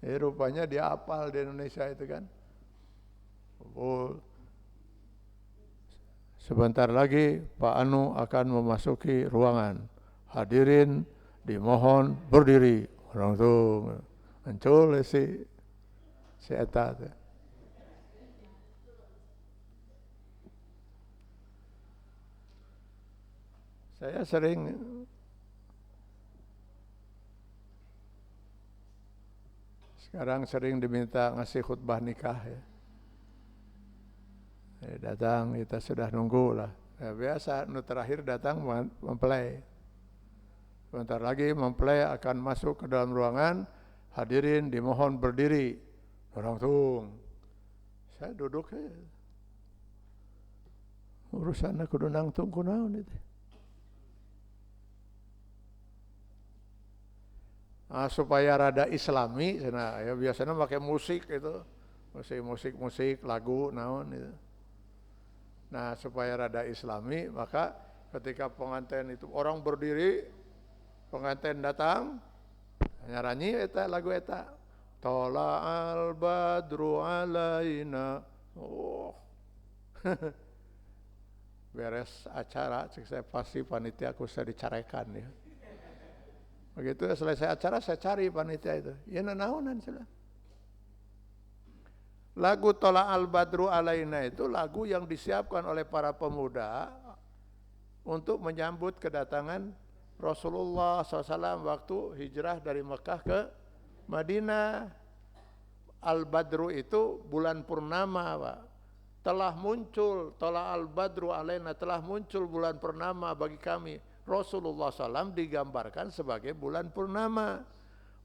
Rupanya dia hafal di Indonesia itu kan. Oh, sebentar lagi Pak Anu akan memasuki ruangan. Hadirin dimohon berdiri. Orang tuh muncul si eta tuh. Saya sekarang sering diminta ngasih khutbah nikah ya. Datang kita sudah nunggu lah. Ya, biasa terakhir datang mempelai. Sebentar lagi mempelai akan masuk ke dalam ruangan. Hadirin dimohon berdiri. Orang tung. Saya duduk aja. Urusan aku nang tung kunaon itu. Supaya rada islami, nah, ya biasanya pakai musik itu, musik lagu, naon itu. Nah supaya rada islami, maka ketika pengantin itu orang berdiri, pengantin datang, nyanyi eta lagu eta, Tola al badru alaina, oh, beres acara, cek saya pasti panitia aku saya diceraikan ya. Begitu selesai acara saya cari panitia itu. Ya nanaonan sila. Lagu Tola al-Badru alaina itu lagu yang disiapkan oleh para pemuda untuk menyambut kedatangan Rasulullah SAW waktu hijrah dari Mekah ke Madinah. Al-Badru itu bulan purnama, Pak. Telah muncul Tola al-Badru alaina, telah muncul bulan purnama bagi kami. Rasulullah SAW digambarkan sebagai bulan purnama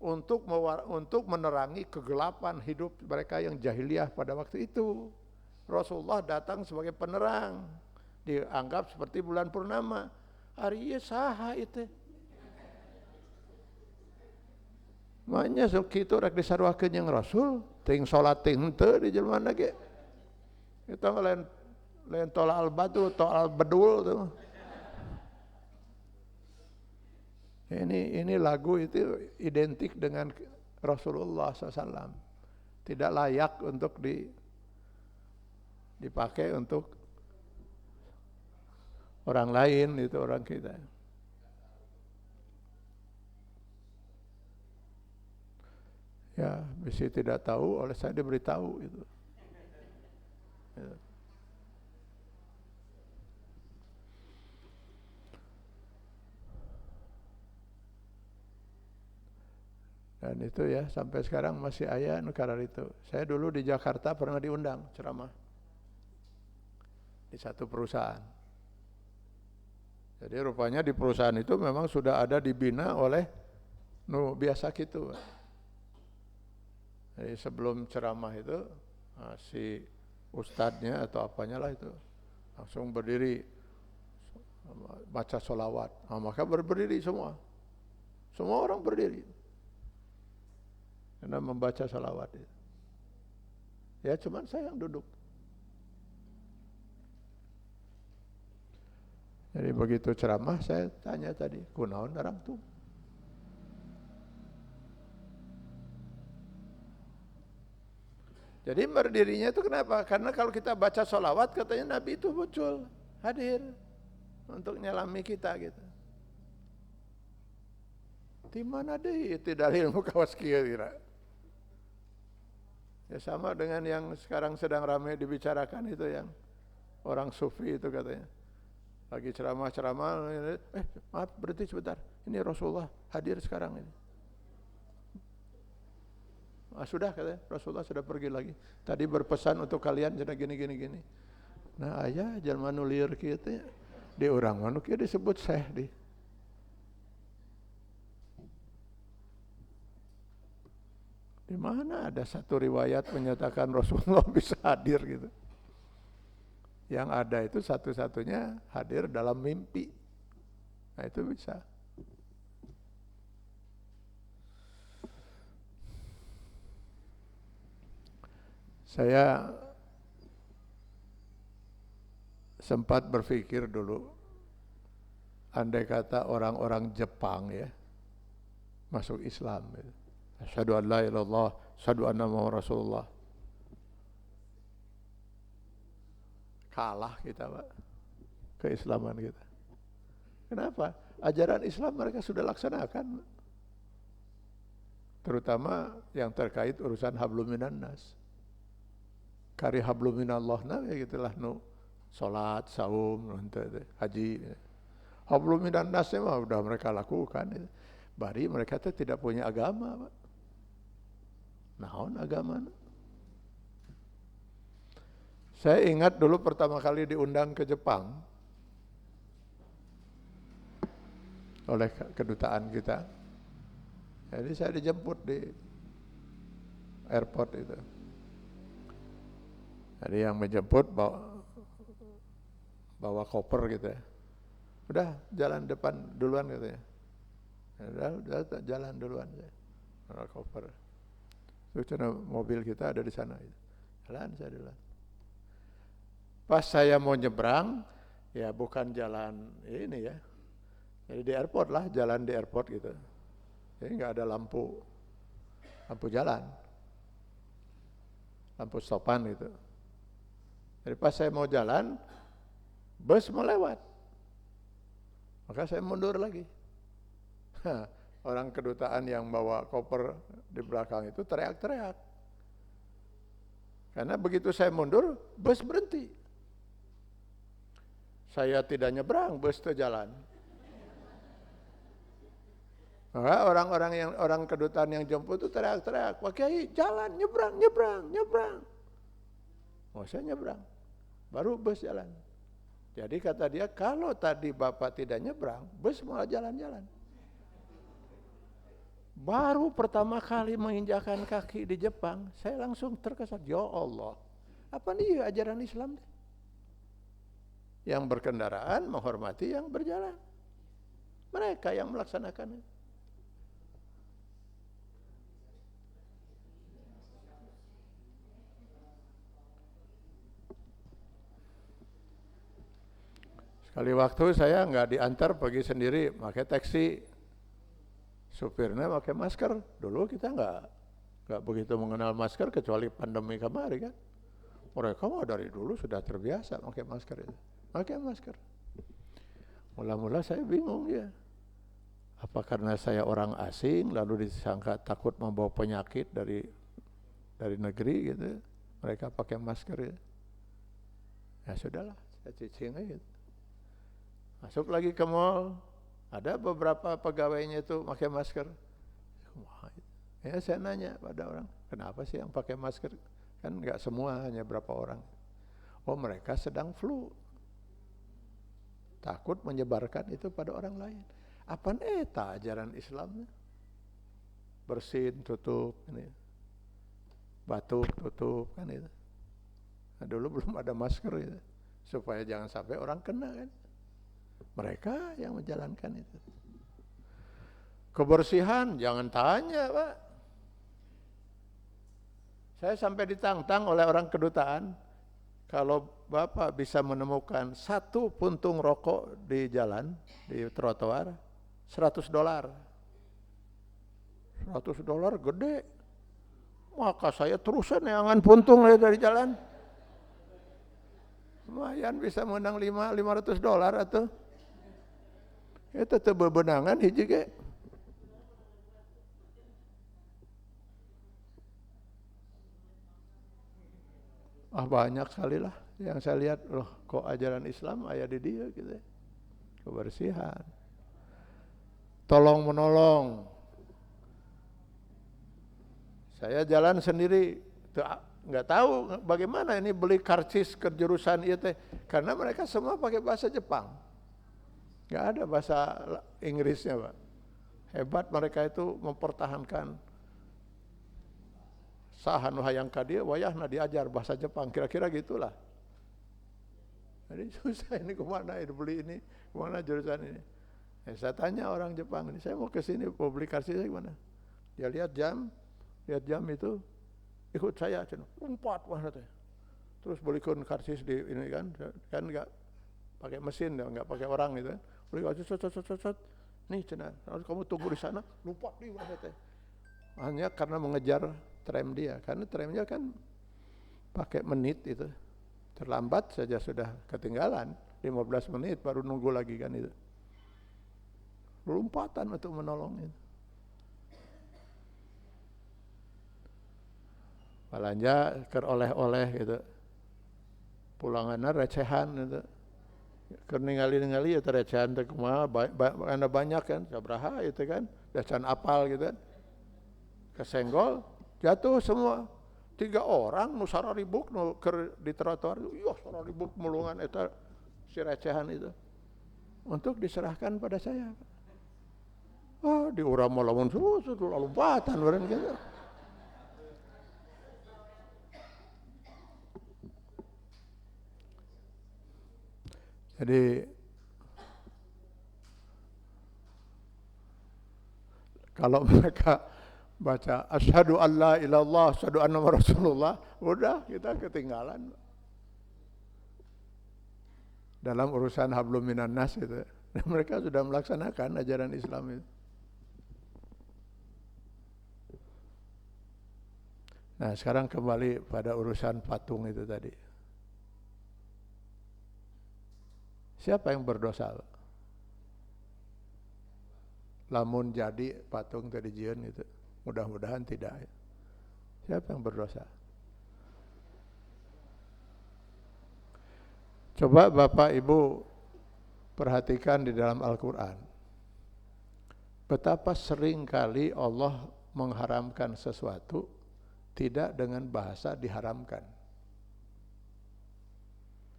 untuk menerangi kegelapan hidup mereka yang jahiliyah pada waktu itu. Rasulullah datang sebagai penerang, dianggap seperti bulan purnama. Ari ieu saha itu? Makanya sok kitu rek disaruakeun jeung Rasul, ting salat ting henteu di jelema ge. Eta lain Tola al-Badru, Tola al-Badul tuh. Ini lagu itu identik dengan Rasulullah SAW. Tidak layak untuk dipakai untuk orang lain, itu orang kita. Ya, bisa tidak tahu, oleh saya diberitahu itu. Ya. Dan itu ya sampai sekarang masih aya negara itu. Saya dulu di Jakarta pernah diundang ceramah di satu perusahaan. Jadi rupanya di perusahaan itu memang sudah ada dibina oleh biasa gitu. Jadi sebelum ceramah itu si ustadznya atau apanya lah itu langsung berdiri baca sholawat. Maka berdiri semua orang berdiri. Karena membaca salawat itu. Ya cuman saya yang duduk. Jadi begitu ceramah saya tanya tadi, kunaon orang tuh? Jadi berdirinya itu kenapa? Karena kalau kita baca salawat katanya Nabi itu muncul, hadir untuk nyalami kita gitu. Di mana deh itu dalil muka kawas kieu kira. Ya sama dengan yang sekarang sedang ramai dibicarakan itu yang orang sufi itu katanya. Lagi ceramah, maaf berhenti sebentar. Ini Rasulullah hadir sekarang ini. Sudah katanya, Rasulullah sudah pergi lagi. Tadi berpesan untuk kalian sudah gini. Nah ayah jangan nulir gitu ya. Di urang manuk ya disebut syekh di. Di mana ada satu riwayat menyatakan Rasulullah bisa hadir gitu. Yang ada itu satu-satunya hadir dalam mimpi. Nah itu bisa. Saya sempat berpikir dulu, andai kata orang-orang Jepang ya masuk Islam, asyhadu an la ilaha illallah, asyhadu anna Muhammadar Rasulullah, kalah kita Pak, keislaman kita. Kenapa? Ajaran Islam mereka sudah laksanakan, terutama yang terkait urusan hablum minan nas. Kari hablum minallah nah ya gitulah nu salat, saum, haji. Hablum minan nas mah udah mereka lakukan. Bari mereka tuh tidak punya agama, Pak. Naon agama? Saya ingat dulu pertama kali diundang ke Jepang oleh kedutaan kita. Jadi saya dijemput di airport itu. Jadi yang menjemput bawa koper gitu ya. Udah jalan depan duluan katanya. Udah jalan duluan saya. Bawa koper. Terus mobil kita ada di sana. Jalan saya duluan. Pas saya mau nyebrang, ya bukan jalan ini ya. Jadi di airport lah, jalan di airport gitu. Jadi nggak ada lampu jalan. Lampu stopan gitu. Jadi pas saya mau jalan, bus mau lewat. Maka saya mundur lagi. Orang kedutaan yang bawa koper di belakang itu teriak-teriak. Karena begitu saya mundur, bus berhenti. Saya tidak nyebrang, bus itu jalan. Maka orang kedutaan yang jemput itu teriak-teriak, "Pak Kiai, jalan, nyebrang." Oh, saya nyebrang. Baru bus jalan. Jadi kata dia, kalau tadi Bapak tidak nyebrang, bus malah jalan-jalan. Baru pertama kali menginjakkan kaki di Jepang, saya langsung terkesan, ya Allah, apa nih ajaran Islam? Yang berkendaraan menghormati yang berjalan. Mereka yang melaksanakan. Sekali waktu saya nggak diantar, pergi sendiri, pakai taksi, supirnya pakai masker. Dulu kita nggak begitu mengenal masker kecuali pandemi kemarin kan. Mereka mah dari dulu sudah terbiasa pakai masker itu, pakai masker. Mula-mula saya bingung ya, apa karena saya orang asing lalu disangka takut membawa penyakit dari negeri gitu, mereka pakai masker ya. Ya sudahlah, saya cicing aja. Masuk lagi ke mall, ada beberapa pegawainya itu pakai masker. Ya saya nanya pada orang, kenapa sih yang pakai masker? Kan nggak semua, hanya berapa orang. Oh mereka sedang flu, takut menyebarkan itu pada orang lain. Apaan eta ajaran Islamnya? Bersin tutup, ini. Batuk tutup kan itu. Nah, dulu belum ada masker gitu, supaya jangan sampai orang kena kan. Mereka yang menjalankan itu. Kebersihan jangan tanya Pak. Saya sampai ditantang oleh orang kedutaan, kalau Bapak bisa menemukan satu puntung rokok di jalan, di trotoar, $100. $100 gede. Maka saya terusan neangan puntung dari jalan. Lumayan bisa menang $500 atau itu tuh bebenangan hiji ge. Banyak sekali lah yang saya lihat, loh kok ajaran Islam aya di dia gitu ya. Kebersihan. Tolong menolong. Saya jalan sendiri, nggak tahu bagaimana ini beli karcis ke jurusan itu, karena mereka semua pakai bahasa Jepang. Nggak ada bahasa Inggrisnya, Pak. Hebat mereka itu mempertahankan sahan hayang kadia wayahna diajar bahasa Jepang, kira-kira gitulah. Jadi susah ini kemana ini beli ini, kemana jurusan ini. Saya tanya orang Jepang ini, saya mau ke sini publikasi saya gimana? Dia lihat jam itu, ikut saya, lompat mana teh. Terus belikan karsis di ini kan nggak pakai mesin, nggak pakai orang gitu kan. Beli karsis, nih cina, harus kamu tunggu di sana, lupa di mana teh. Hanya karena mengejar tram dia, karena tramnya kan pakai menit itu, terlambat saja sudah ketinggalan, 15 menit baru nunggu lagi kan itu. Lompatan untuk menolong itu. Belanja ker oleh-oleh gitu, pulangannya recehan gitu. Ningali-ningali ya terecehan teh kumaha karena banyak kan sabraha itu kan dacan apal gitu kan kesenggol jatuh semua 3 orang nu sararibuk nu keur di trotoar iya sararibuk mulungan eta si recehan itu untuk diserahkan pada saya. Oh diurang lamun susu lompatan beureun gitu. Jadi kalau mereka baca asyhadu alla ilallah asyhadu anna rasulullah, udah kita ketinggalan dalam urusan hablum minan nas itu. Dan mereka sudah melaksanakan ajaran Islam itu. Nah, sekarang kembali pada urusan patung itu tadi. Siapa yang berdosa? Lamun jadi patung tadi jieun itu, mudah-mudahan tidak. Siapa yang berdosa? Coba Bapak Ibu perhatikan di dalam Al-Quran. Betapa sering kali Allah mengharamkan sesuatu tidak dengan bahasa diharamkan.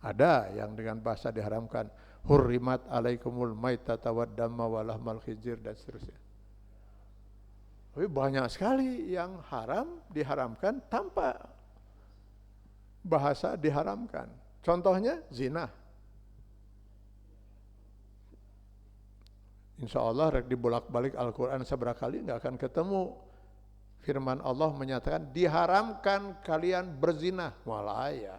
Ada yang dengan bahasa diharamkan, hurrimat alaikumul maitata waddamma walahmal khizir dan seterusnya. Tapi banyak sekali yang haram diharamkan tanpa bahasa diharamkan. Contohnya zina. Insya Allah rek dibolak-balik Al-Quran seberapa kali nggak akan ketemu firman Allah menyatakan diharamkan kalian berzina. Malah ya.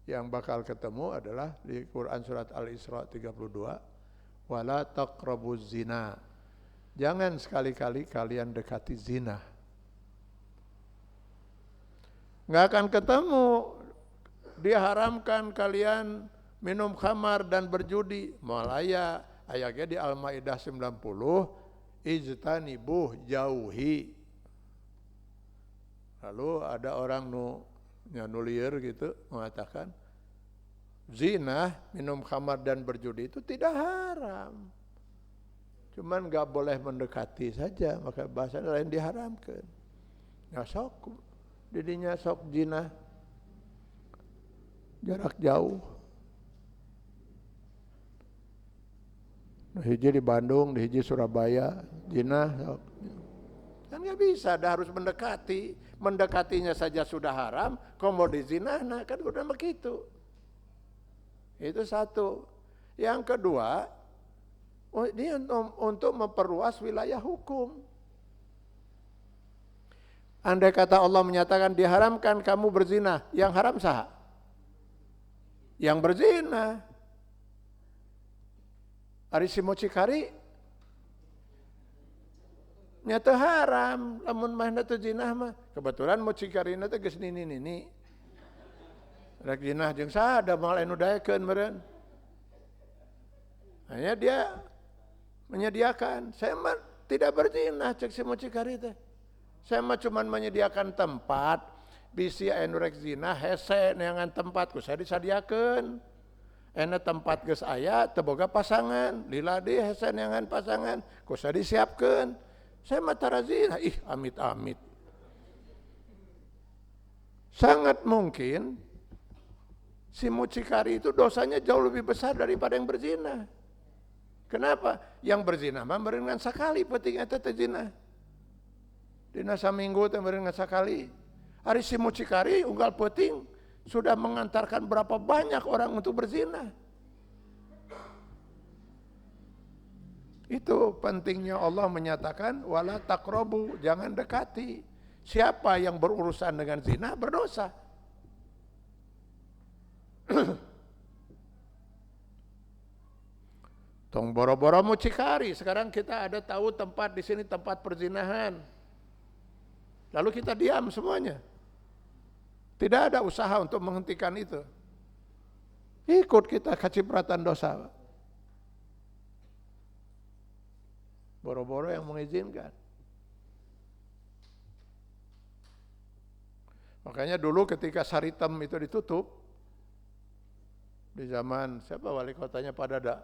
Yang bakal ketemu adalah di Quran surat Al-Isra 32, wala taqrabuz zina. Jangan sekali-kali kalian dekati zina. Nggak akan ketemu diharamkan kalian minum khamar dan berjudi. Malaya ayatnya di Al-Maidah 90, ijtanibuh jauhi. Lalu ada orang nulir gitu mengatakan zina, minum khamar dan berjudi itu tidak haram. Cuman nggak boleh mendekati saja, maka bahasa lain diharamkan. Ya sok didinya sok zina jarak jauh. Hiji di Bandung, di hiji Surabaya, zina sok. Kan nggak bisa, dah harus mendekati. Mendekatinya saja sudah haram, kalau di zina, nah kan udah begitu. Itu satu. Yang kedua, ini untuk memperluas wilayah hukum. Andai kata Allah menyatakan diharamkan kamu berzina, yang haram sah? Yang berzina. Ari si mucikari nyata haram, lamun mah teu zinah mah. Kebetulan mucikarina teh geus nini-nini. Rek zinah jeung sada moal anu daekeun meureun. Hanya dia menyediakan, saya mah tidak berzina cek si mucikari teh. Saya mah cuman menyediakan tempat bisi anu rek zina hese neangan tempat ku saya disadiakeun. Ena tempat geus aya teu boga pasangan, lila deui hese neangan pasangan, ku saya disiapkeun. Saya mata zina, amit-amit. Sangat mungkin Si mucikari itu dosanya jauh lebih besar daripada yang berzina. Kenapa? Yang berzina mah meureun sakali penting eta teh zina. Dina saminggu teh meureun sakali. Ari si mucikari unggal penting sudah mengantarkan berapa banyak orang untuk berzina. Itu pentingnya Allah menyatakan wala taqrabu, jangan dekati. Siapa yang berurusan dengan zina berdosa. Tong boro-boro mucikari, sekarang kita ada tahu tempat di sini tempat perzinahan. Lalu kita diam semuanya. Tidak ada usaha untuk menghentikan itu. Ikut kita kacipratan dosa. Boro-boro yang mengizinkan. Makanya dulu ketika Saritem itu ditutup, di zaman siapa wali kotanya Pak Dada?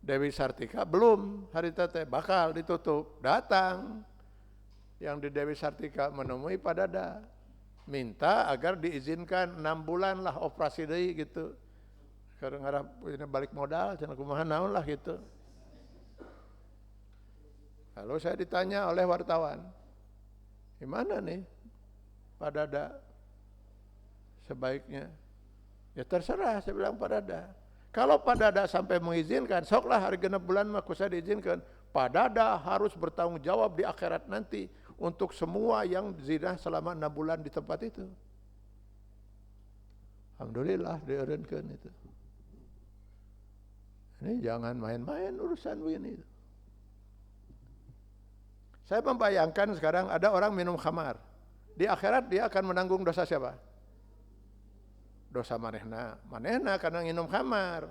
Dewi Sartika belum hari tete bakal ditutup. Datang yang di Dewi Sartika menemui Pak Dada, minta agar diizinkan 6 bulan lah operasi deui gitu. Karena ngarap balik modal, cenah kumaha naon lah gitu. Lalu saya ditanya oleh wartawan, gimana nih Pak Dada sebaiknya? Ya terserah, saya bilang Pak Dada. Kalau Pak Dada sampai mengizinkan, soklah hari genep bulan mah saya diizinkan. Pak Dada harus bertanggung jawab di akhirat nanti untuk semua yang zina selama 6 bulan di tempat itu. Alhamdulillah dieureunkeun itu. Ini jangan main-main urusan begini. Saya membayangkan sekarang ada orang minum khamar. Di akhirat dia akan menanggung dosa siapa? Dosa manehna karena minum khamar.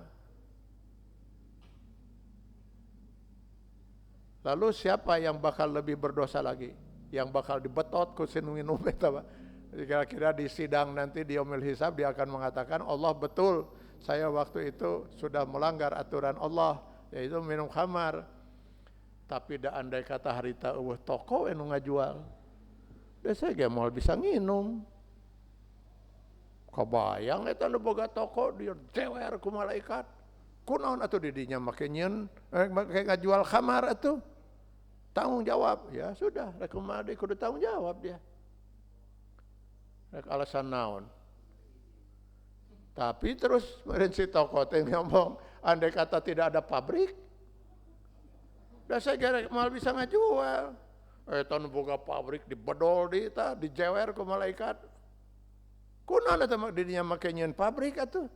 Lalu siapa yang bakal lebih berdosa lagi? Yang bakal dibetot ku sinu minum eta Pak. Kira-kira di sidang nanti di yaumil hisab dia akan mengatakan, Allah betul saya waktu itu sudah melanggar aturan Allah, yaitu minum khamar. Tapi da andai kata harita eueuh toko anu ngajual. Da saya ge moal bisa nginum. Kabayang eta nu boga toko dia jewer ku malaikat. Kunaon atuh di dinya make nyeun make ngajual khamar atuh? Tanggung jawab. Ya sudah, rek kumaha deui kudu tanggung jawab dia. Rek alasan naon? Tapi terus meureun si toko teh ngomong, andai kata tidak ada pabrik, da saya ge moal bisa ngajual. Eta nu boga pabrik dibedol di eta, dijewer ku malaikat. Kunaon eta dirinya make nyeun pabrik atuh?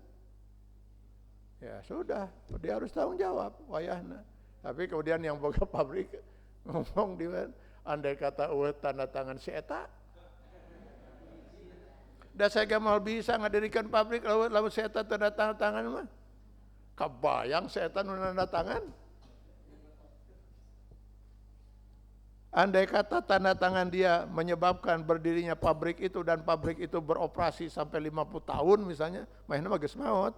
Ya sudah, dia harus tanggung jawab wayahna. Tapi kemudian yang boga pabrik ngomong dia, andai kata eueuh tanda tangan si eta. Da saya ge moal bisa ngadirikan pabrik lamun si eta tanda tangan mah. Kabayang si eta nu tanda tangan. Andai kata tanda tangan dia menyebabkan berdirinya pabrik itu dan pabrik itu beroperasi sampai 50 tahun misalnya, mainnya mah geus maot.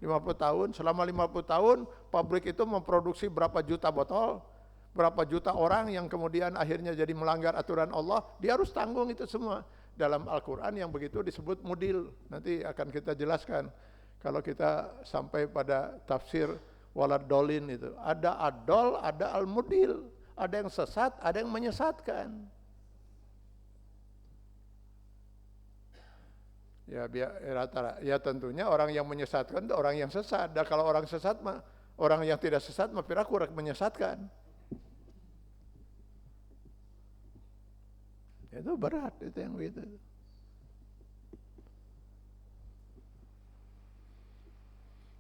50 tahun, selama 50 tahun pabrik itu memproduksi berapa juta botol, berapa juta orang yang kemudian akhirnya jadi melanggar aturan Allah, dia harus tanggung itu semua. Dalam Al-Quran yang begitu disebut mudil, nanti akan kita jelaskan. Kalau kita sampai pada tafsir walad dolin itu, ada adol, ada al-mudil. Ada yang sesat, ada yang menyesatkan. Ya rata-rata, ya tentunya orang yang menyesatkan itu orang yang sesat. Dan kalau orang sesat mah, orang yang tidak sesat mah piraku menyesatkan. Itu berat itu yang begitu.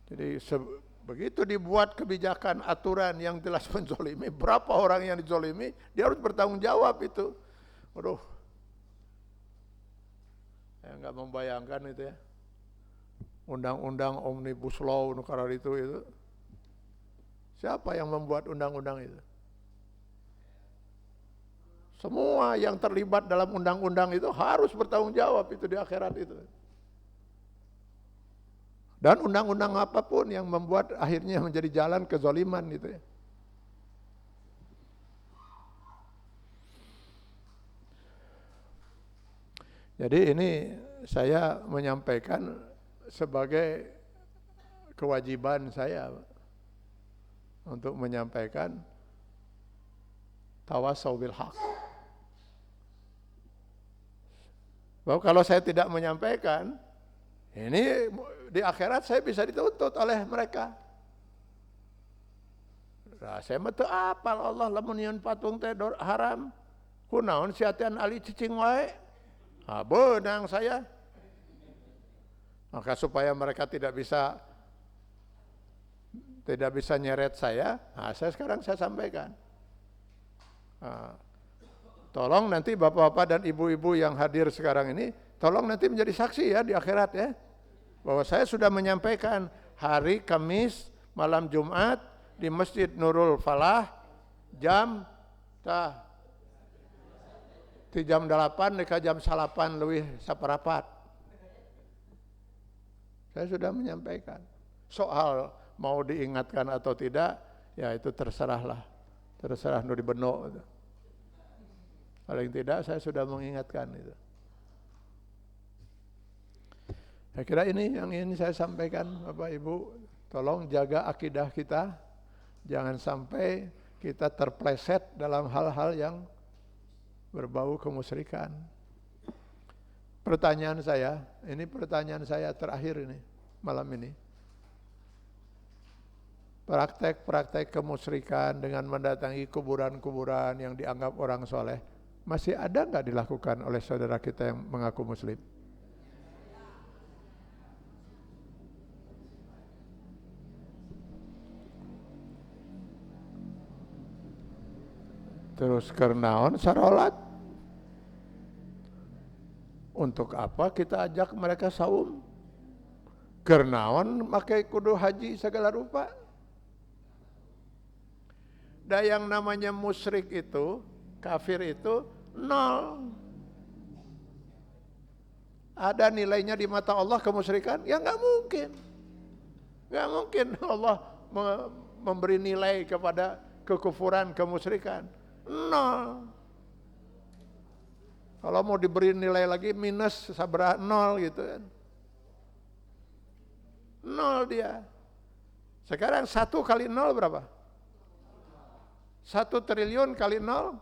Jadi begitu dibuat kebijakan aturan yang jelas menzolimi, berapa orang yang dizolimi, dia harus bertanggung jawab itu. Waduh, saya nggak membayangkan itu ya. Undang-undang Omnibus Law nukarar itu. Siapa yang membuat undang-undang itu? Semua yang terlibat dalam undang-undang itu harus bertanggung jawab itu di akhirat itu. Dan undang-undang apapun yang membuat akhirnya menjadi jalan kezaliman gitu ya. Jadi ini saya menyampaikan sebagai kewajiban saya untuk menyampaikan tawasau bil haq. Bahwa kalau saya tidak menyampaikan, ini di akhirat saya bisa dituntut oleh mereka. Nah, saya mah teu apal Allah lamun nyieun patung teh haram. Kunaon siatian ali cicing wae. Ah, beunang saya. Maka supaya mereka tidak bisa nyeret saya, nah saya sampaikan. Nah, tolong nanti bapak-bapak dan ibu-ibu yang hadir sekarang ini, tolong nanti menjadi saksi ya di akhirat ya. Bahwa saya sudah menyampaikan hari Kamis, malam Jumat, di Masjid Nurul Falah, jam 8 ke jam 8 leuwih saparapat. Saya sudah menyampaikan. Soal mau diingatkan atau tidak, ya itu terserah nu dibeno. Paling tidak saya sudah mengingatkan itu. Saya kira ini yang ingin saya sampaikan Bapak Ibu, tolong jaga akidah kita, jangan sampai kita terpleset dalam hal-hal yang berbau kemusyrikan. Pertanyaan saya terakhir ini, malam ini. Praktek-praktek kemusyrikan dengan mendatangi kuburan-kuburan yang dianggap orang soleh, masih ada nggak dilakukan oleh saudara kita yang mengaku muslim? Terus kernaon sarolat? Untuk apa kita ajak mereka saum? Kernaon makai kudu haji segala rupa? Dan yang namanya musyrik itu, kafir itu nol. Ada nilainya di mata Allah kemusyrikan? Ya nggak mungkin. Nggak mungkin Allah memberi nilai kepada kekufuran, kemusyrikan. Nol. Kalau mau diberi nilai lagi minus sabaraha nol gitu kan. Nol dia. Sekarang 1 kali nol berapa? 1 triliun kali nol,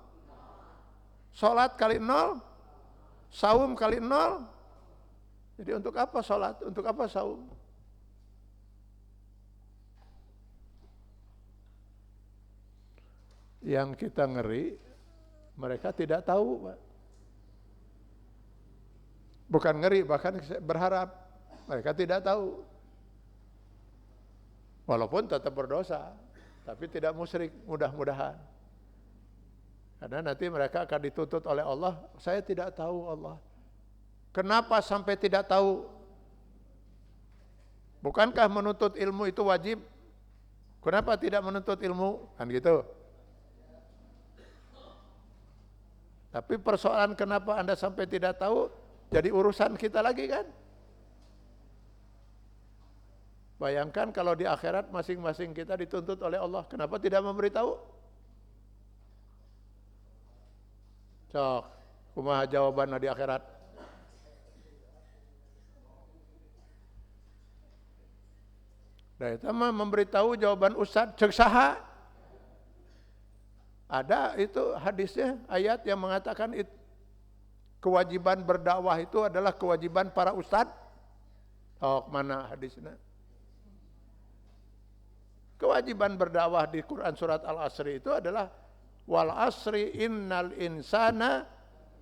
sholat kali nol, saum kali nol. Jadi untuk apa sholat? Untuk apa saum? Yang kita ngeri, mereka tidak tahu, Pak. Bukan ngeri, bahkan berharap mereka tidak tahu. Walaupun tetap berdosa, tapi tidak musyrik, mudah-mudahan. Karena nanti mereka akan dituntut oleh Allah, saya tidak tahu Allah. Kenapa sampai tidak tahu? Bukankah menuntut ilmu itu wajib? Kenapa tidak menuntut ilmu? Kan gitu. Tapi persoalan kenapa Anda sampai tidak tahu, jadi urusan kita lagi kan? Bayangkan kalau di akhirat masing-masing kita dituntut oleh Allah, kenapa tidak memberitahu? Sok, kumaha jawabanna di akhirat? Nah, itu mah memberitahu jawaban Ustaz cek saha? Ada itu hadisnya, ayat yang mengatakan kewajiban berdakwah itu adalah kewajiban para ustaz. Oh, mana hadisnya? Kewajiban berdakwah di Quran surat Al-Asri itu adalah wal asri innal insana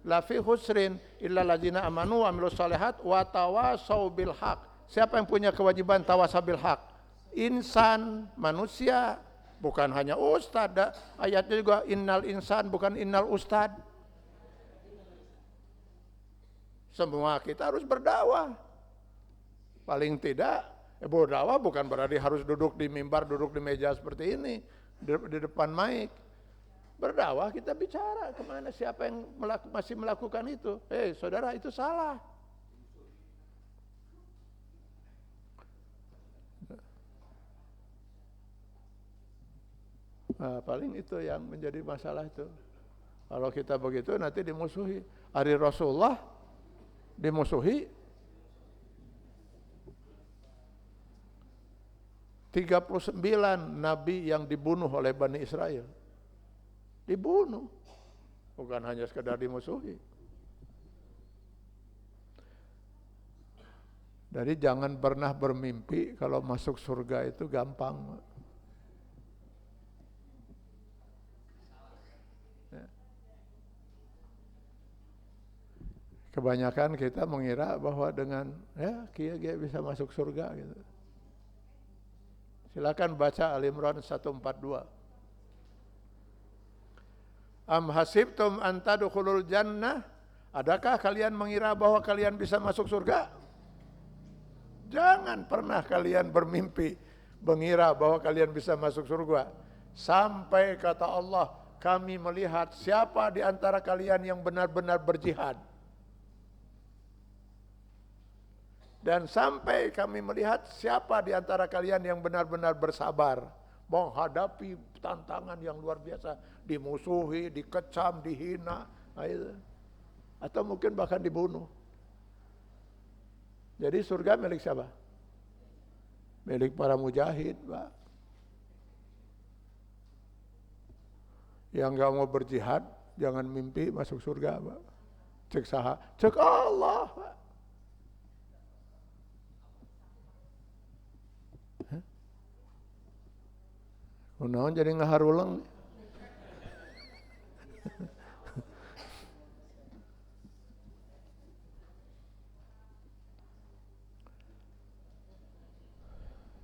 lafi husrin illa ladzina amanu wa amilus solihat wa tawasau bil haq. Siapa yang punya kewajiban tawasau bil haq? Insan, manusia, bukan hanya ustad. Ayatnya juga innal insan, bukan innal ustad. Semua kita harus berdakwah. Paling tidak, berdakwah bukan berarti harus duduk di mimbar, duduk di meja seperti ini, di depan mic. Berdakwah kita bicara kemana, siapa yang masih melakukan itu. Saudara, itu salah. Nah, paling itu yang menjadi masalah itu. Kalau kita begitu nanti dimusuhi. Hari Rasulullah dimusuhi, 39 nabi yang dibunuh oleh Bani Israel. Dibunuh. Bukan hanya sekedar dimusuhi. Jadi jangan pernah bermimpi kalau masuk surga itu gampang. Kebanyakan kita mengira bahwa dengan kia bisa masuk surga gitu. Silakan baca Al-Imran 142. Am hasibtum an tadkhulul jannah? Adakah kalian mengira bahwa kalian bisa masuk surga? Jangan pernah kalian bermimpi mengira bahwa kalian bisa masuk surga. Sampai kata Allah, kami melihat siapa di antara kalian yang benar-benar berjihad. Dan sampai kami melihat siapa di antara kalian yang benar-benar bersabar menghadapi tantangan yang luar biasa, dimusuhi, dikecam, dihina, atau mungkin bahkan dibunuh. Jadi surga milik siapa? Milik para mujahid, Pak. Yang gak mau berjihad, jangan mimpi masuk surga, Pak. Cek saha, cek Allah, Pak. Kunaon jadi ngaharulang.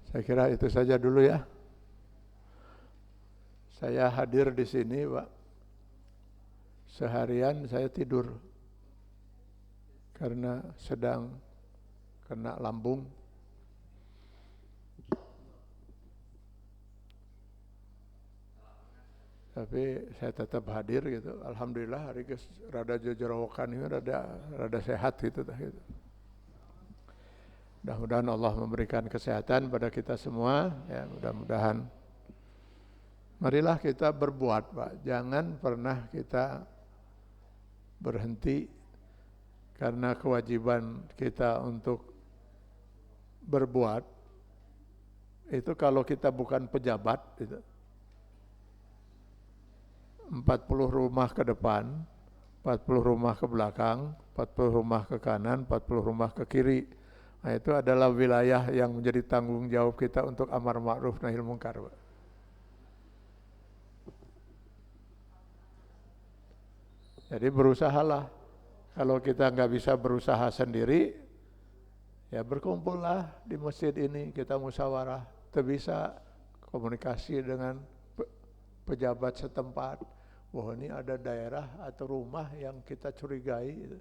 Saya kira itu saja dulu ya. Saya hadir di sini, Pak. Seharian saya tidur karena sedang kena lambung. Tapi saya tetap hadir gitu. Alhamdulillah hari ke rada jojorowokan ini rada sehat gitu. Mudah-mudahan Allah memberikan kesehatan pada kita semua. Ya, mudah-mudahan. Marilah kita berbuat, Pak. Jangan pernah kita berhenti karena kewajiban kita untuk berbuat. Itu kalau kita bukan pejabat gitu. 40 rumah ke depan, 40 rumah ke belakang, 40 rumah ke kanan, 40 rumah ke kiri. Nah, itu adalah wilayah yang menjadi tanggung jawab kita untuk amar ma'ruf nahi munkar. Jadi berusahalah. Kalau kita nggak bisa berusaha sendiri, ya berkumpullah di masjid ini, kita musyawarah. Bisa komunikasi dengan pejabat setempat. Wah, ini ada daerah atau rumah yang kita curigai.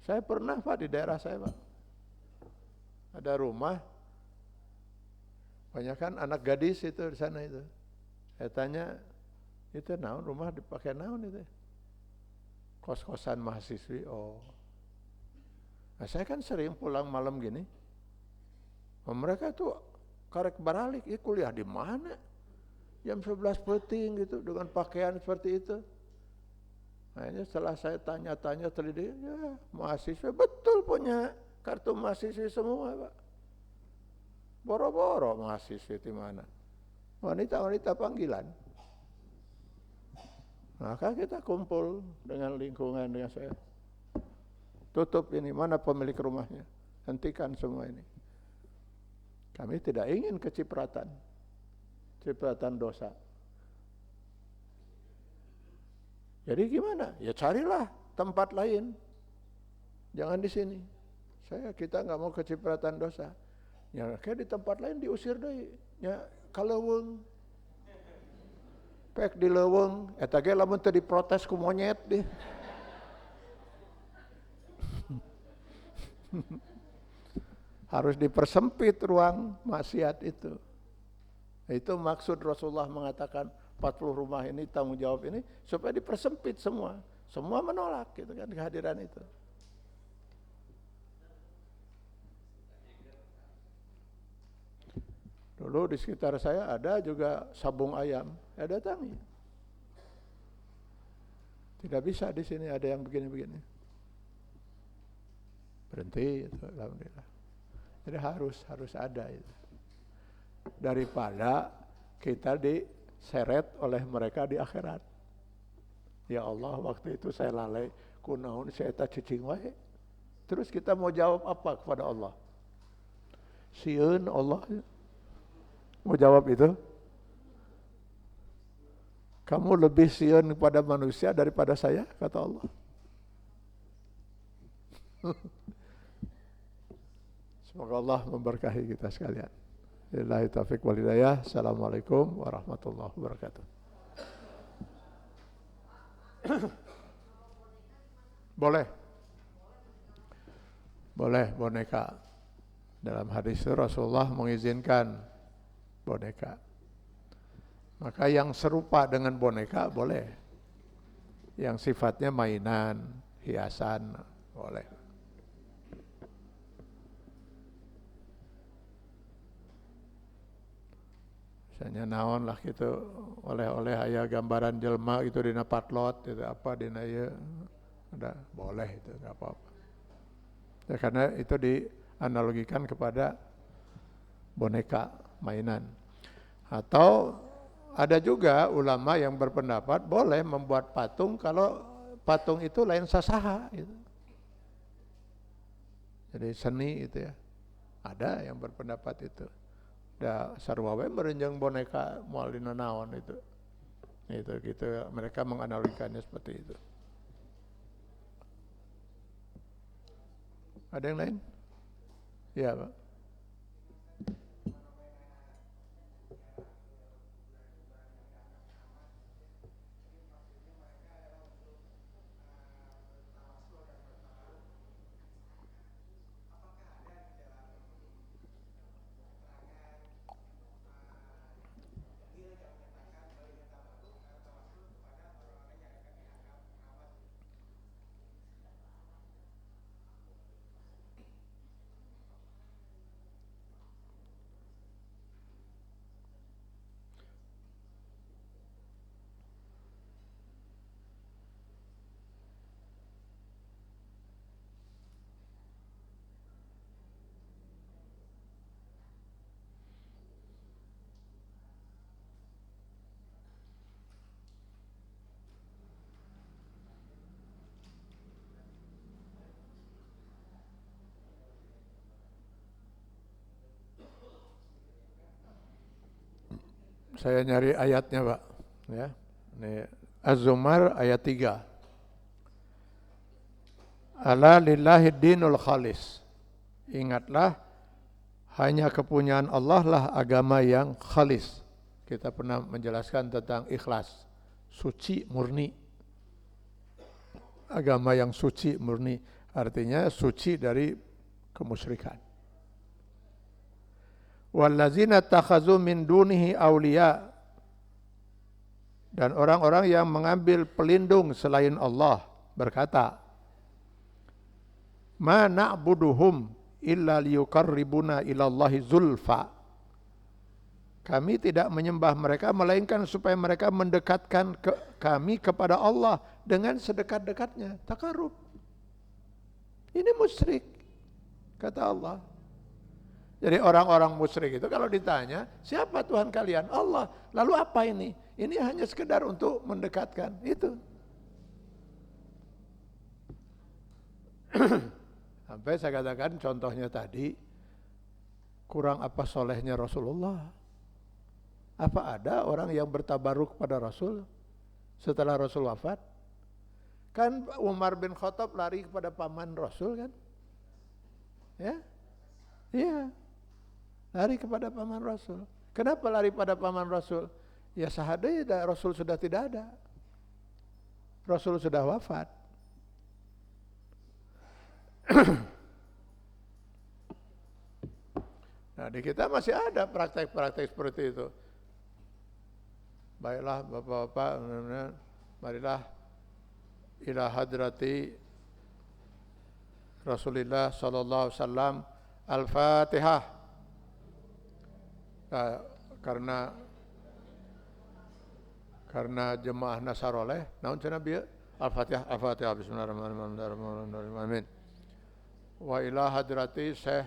Saya pernah, Pak, di daerah saya, Pak. Ada rumah, banyak kan anak gadis itu di sana itu. Saya tanya, itu naon rumah dipakai naon itu? Kos-kosan mahasiswi. Oh. Nah, saya kan sering pulang malam gini. Mereka tuh karek baralik, kuliah di mana? Jam 11 peting gitu dengan pakaian seperti itu. Akhirnya setelah saya tanya-tanya teliti, ya mahasiswa betul punya kartu mahasiswa semua, Pak. Boro-boro mahasiswa di mana? Wanita-wanita panggilan. Maka kita kumpul dengan lingkungan dengan saya. Tutup ini, mana pemilik rumahnya? Hentikan semua ini. Kami tidak ingin kecipratan dosa. Jadi gimana? Ya carilah tempat lain. Jangan di sini. Kita nggak mau kecipratan dosa. Ya kayak di tempat lain diusir deh. Ya kaleuweung. Pek di leuweung, eta ge lamun teu diprotes ku monyet deh. Harus dipersempit ruang maksiat itu. Itu maksud Rasulullah mengatakan 40 rumah ini tanggung jawab ini supaya dipersempit semua. Semua menolak gitu kan kehadiran itu. Dulu di sekitar saya ada juga sabung ayam, saya datangi. Tidak bisa di sini ada yang begini-begini. Berhenti itu, alhamdulillah. Jadi harus ada itu. daripada kita diseret oleh mereka di akhirat. Ya Allah, waktu itu saya lalai, kunaon saya tak cicing wae. Terus kita mau jawab apa kepada Allah? Sieun Allah. Mau jawab itu? Kamu lebih sieun kepada manusia daripada saya, kata Allah. Semoga Allah memberkahi kita sekalian. Billahi taufiq wal hidayah. Assalamualaikum warahmatullahi wabarakatuh. Boleh. Boleh boneka. Dalam hadis Rasulullah mengizinkan boneka. Maka yang serupa dengan boneka boleh. Yang sifatnya mainan, hiasan, boleh. Misalnya naon lah gitu, oleh-oleh aya gambaran jelma gitu dina patlot, itu apa dina ieu, ada boleh itu enggak apa-apa. Ya karena itu dianalogikan kepada boneka mainan. Atau ada juga ulama yang berpendapat boleh membuat patung kalau patung itu lain sasaha gitu. Jadi seni itu ya. Ada yang berpendapat itu. Da sarua we merenjang boneka moal dina naon itu. Itu gitu mereka menganalogikannya seperti itu. Ada yang lain? Ya, Pak. Saya nyari ayatnya, Pak. Ya. Ini Az-Zumar ayat 3. Ala lillahi dinul khalis. Ingatlah, hanya kepunyaan Allah lah agama yang khalis. Kita pernah menjelaskan tentang ikhlas. Suci, murni. Agama yang suci, murni. Artinya suci dari kemusyrikan. Wallazina takhazu min dunihi awliya, dan orang-orang yang mengambil pelindung selain Allah berkata, ma na'buduhum illa liyuqarribuna ilallahi zulfa. Kami tidak menyembah mereka melainkan supaya mereka mendekatkan kami kepada Allah dengan sedekat-dekatnya, takarub. Ini musyrik, kata Allah. Jadi orang-orang musyrik itu kalau ditanya, siapa Tuhan kalian? Allah. Lalu apa ini? Ini hanya sekedar untuk mendekatkan. Itu. Sampai saya katakan contohnya tadi, kurang apa solehnya Rasulullah? Apa ada orang yang bertabaruk pada Rasul setelah Rasul wafat? Kan Umar bin Khattab lari kepada paman Rasul kan? Ya? Iya. Lari kepada paman Rasul. Kenapa lari pada paman Rasul? Ya sahadanya Rasul sudah tidak ada. Rasul sudah wafat. Nah di kita masih ada praktek-praktek seperti itu. Baiklah Bapak-Bapak, marilah ila hadrati Rasulullah sallallahu alaihi wasallam Al-Fatihah. Nah, karena jemaah Nasaroleh, naon cenah bieu? Al-Fatihah, Al-Fatihah, bismillahirrahmanirrahim. Amin. Wa ila hadrati Syekh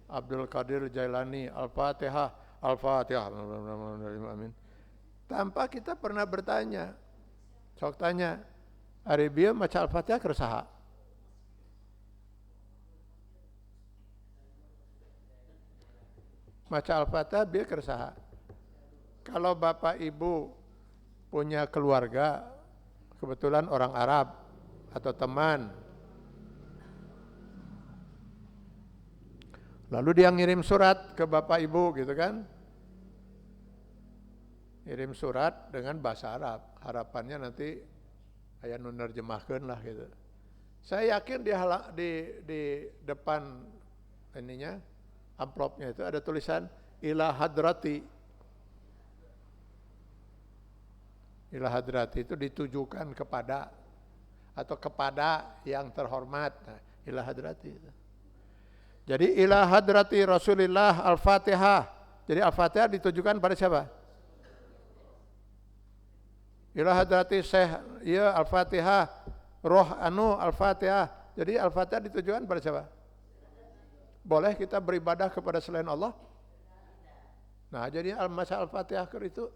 Abdul Qadir Jailani, Al-Fatihah, Al-Fatihah. Amin. Tanpa kita pernah bertanya. Sok tanya, ari bieu maca Al-Fatihah keur saha? Maca Al-Fatihah bieu keur saha? Kalau Bapak Ibu punya keluarga, kebetulan orang Arab atau teman, lalu dia ngirim surat ke Bapak Ibu gitu kan, ngirim surat dengan bahasa Arab, harapannya nanti aya nu nerjemahkeun lah gitu. Saya yakin di depan ininya, amplopnya itu ada tulisan ila hadrati. Ila hadrati itu ditujukan kepada atau kepada yang terhormat. Nah, ila hadrati itu. Jadi ila hadrati Rasulillah Al-Fatihah. Jadi Al-Fatihah ditujukan pada siapa? Ila hadrati Syekh ya Al-Fatihah, roh anu Al-Fatihah. Jadi Al-Fatihah ditujukan pada siapa? Boleh kita beribadah kepada selain Allah? Nah, jadi al-masa Al-Fatihah itu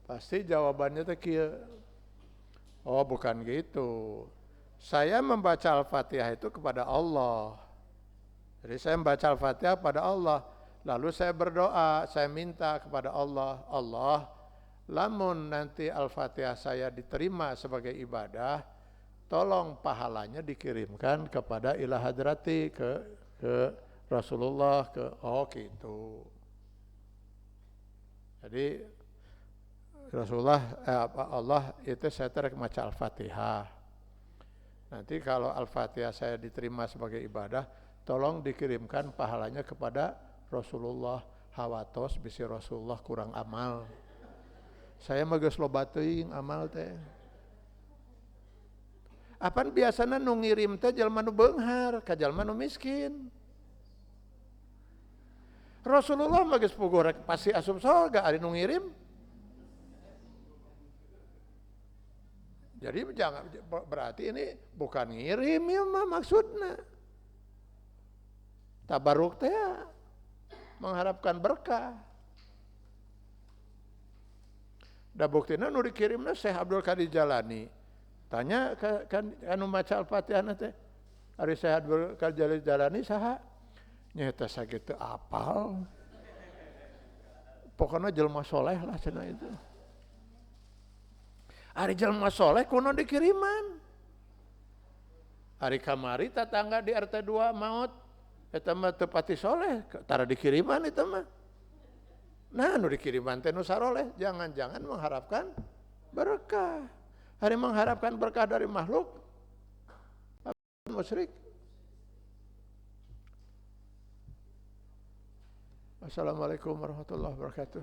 pasti jawabannya teh kieu. Oh, bukan gitu. Saya membaca Al-Fatihah itu kepada Allah. Jadi saya membaca Al-Fatihah pada Allah. Lalu saya berdoa, saya minta kepada Allah, Allah, lamun nanti Al-Fatihah saya diterima sebagai ibadah, tolong pahalanya dikirimkan kepada ila hadrati, ke Rasulullah, oh gitu. Jadi Rasulullah, Allah itu saya terus baca Al-Fatihah. Nanti kalau Al-Fatihah saya diterima sebagai ibadah, tolong dikirimkan pahalanya kepada Rasulullah. Hawatos bisi Rasulullah kurang amal. Saya mah geus loba teuing amal teh. Apan biasana nu ngirim teh jalma nu beunghar, ka jalma nu miskin. Rasulullah mah geus puguh rek pasti asup sorga ari nu ngirim. Jadi jangan, berarti ini bukan ngirim ya mah maksudnya. Tabaruk teh mengharapkan berkah. Da buktina nu dikirimna Syekh Abdul Qadir Jalani. Tanya kan anu maca Al-Fatihah teh. Ari Syekh Abdul Qadir Jalani saha? Nya teh sakitu apal. Pokoknya jelma soleh lah cenah itu. Ari jelma soleh kuno dikiriman. Ari kamari tetangga di RT 2 maut, eta mah teu pati soleh, tara dikiriman eta mah. Nah, nu dikiriman teh nu saroleh, jangan-jangan mengharapkan berkah. Hari mengharapkan berkah dari makhluk musyrik. Assalamualaikum warahmatullahi wabarakatuh.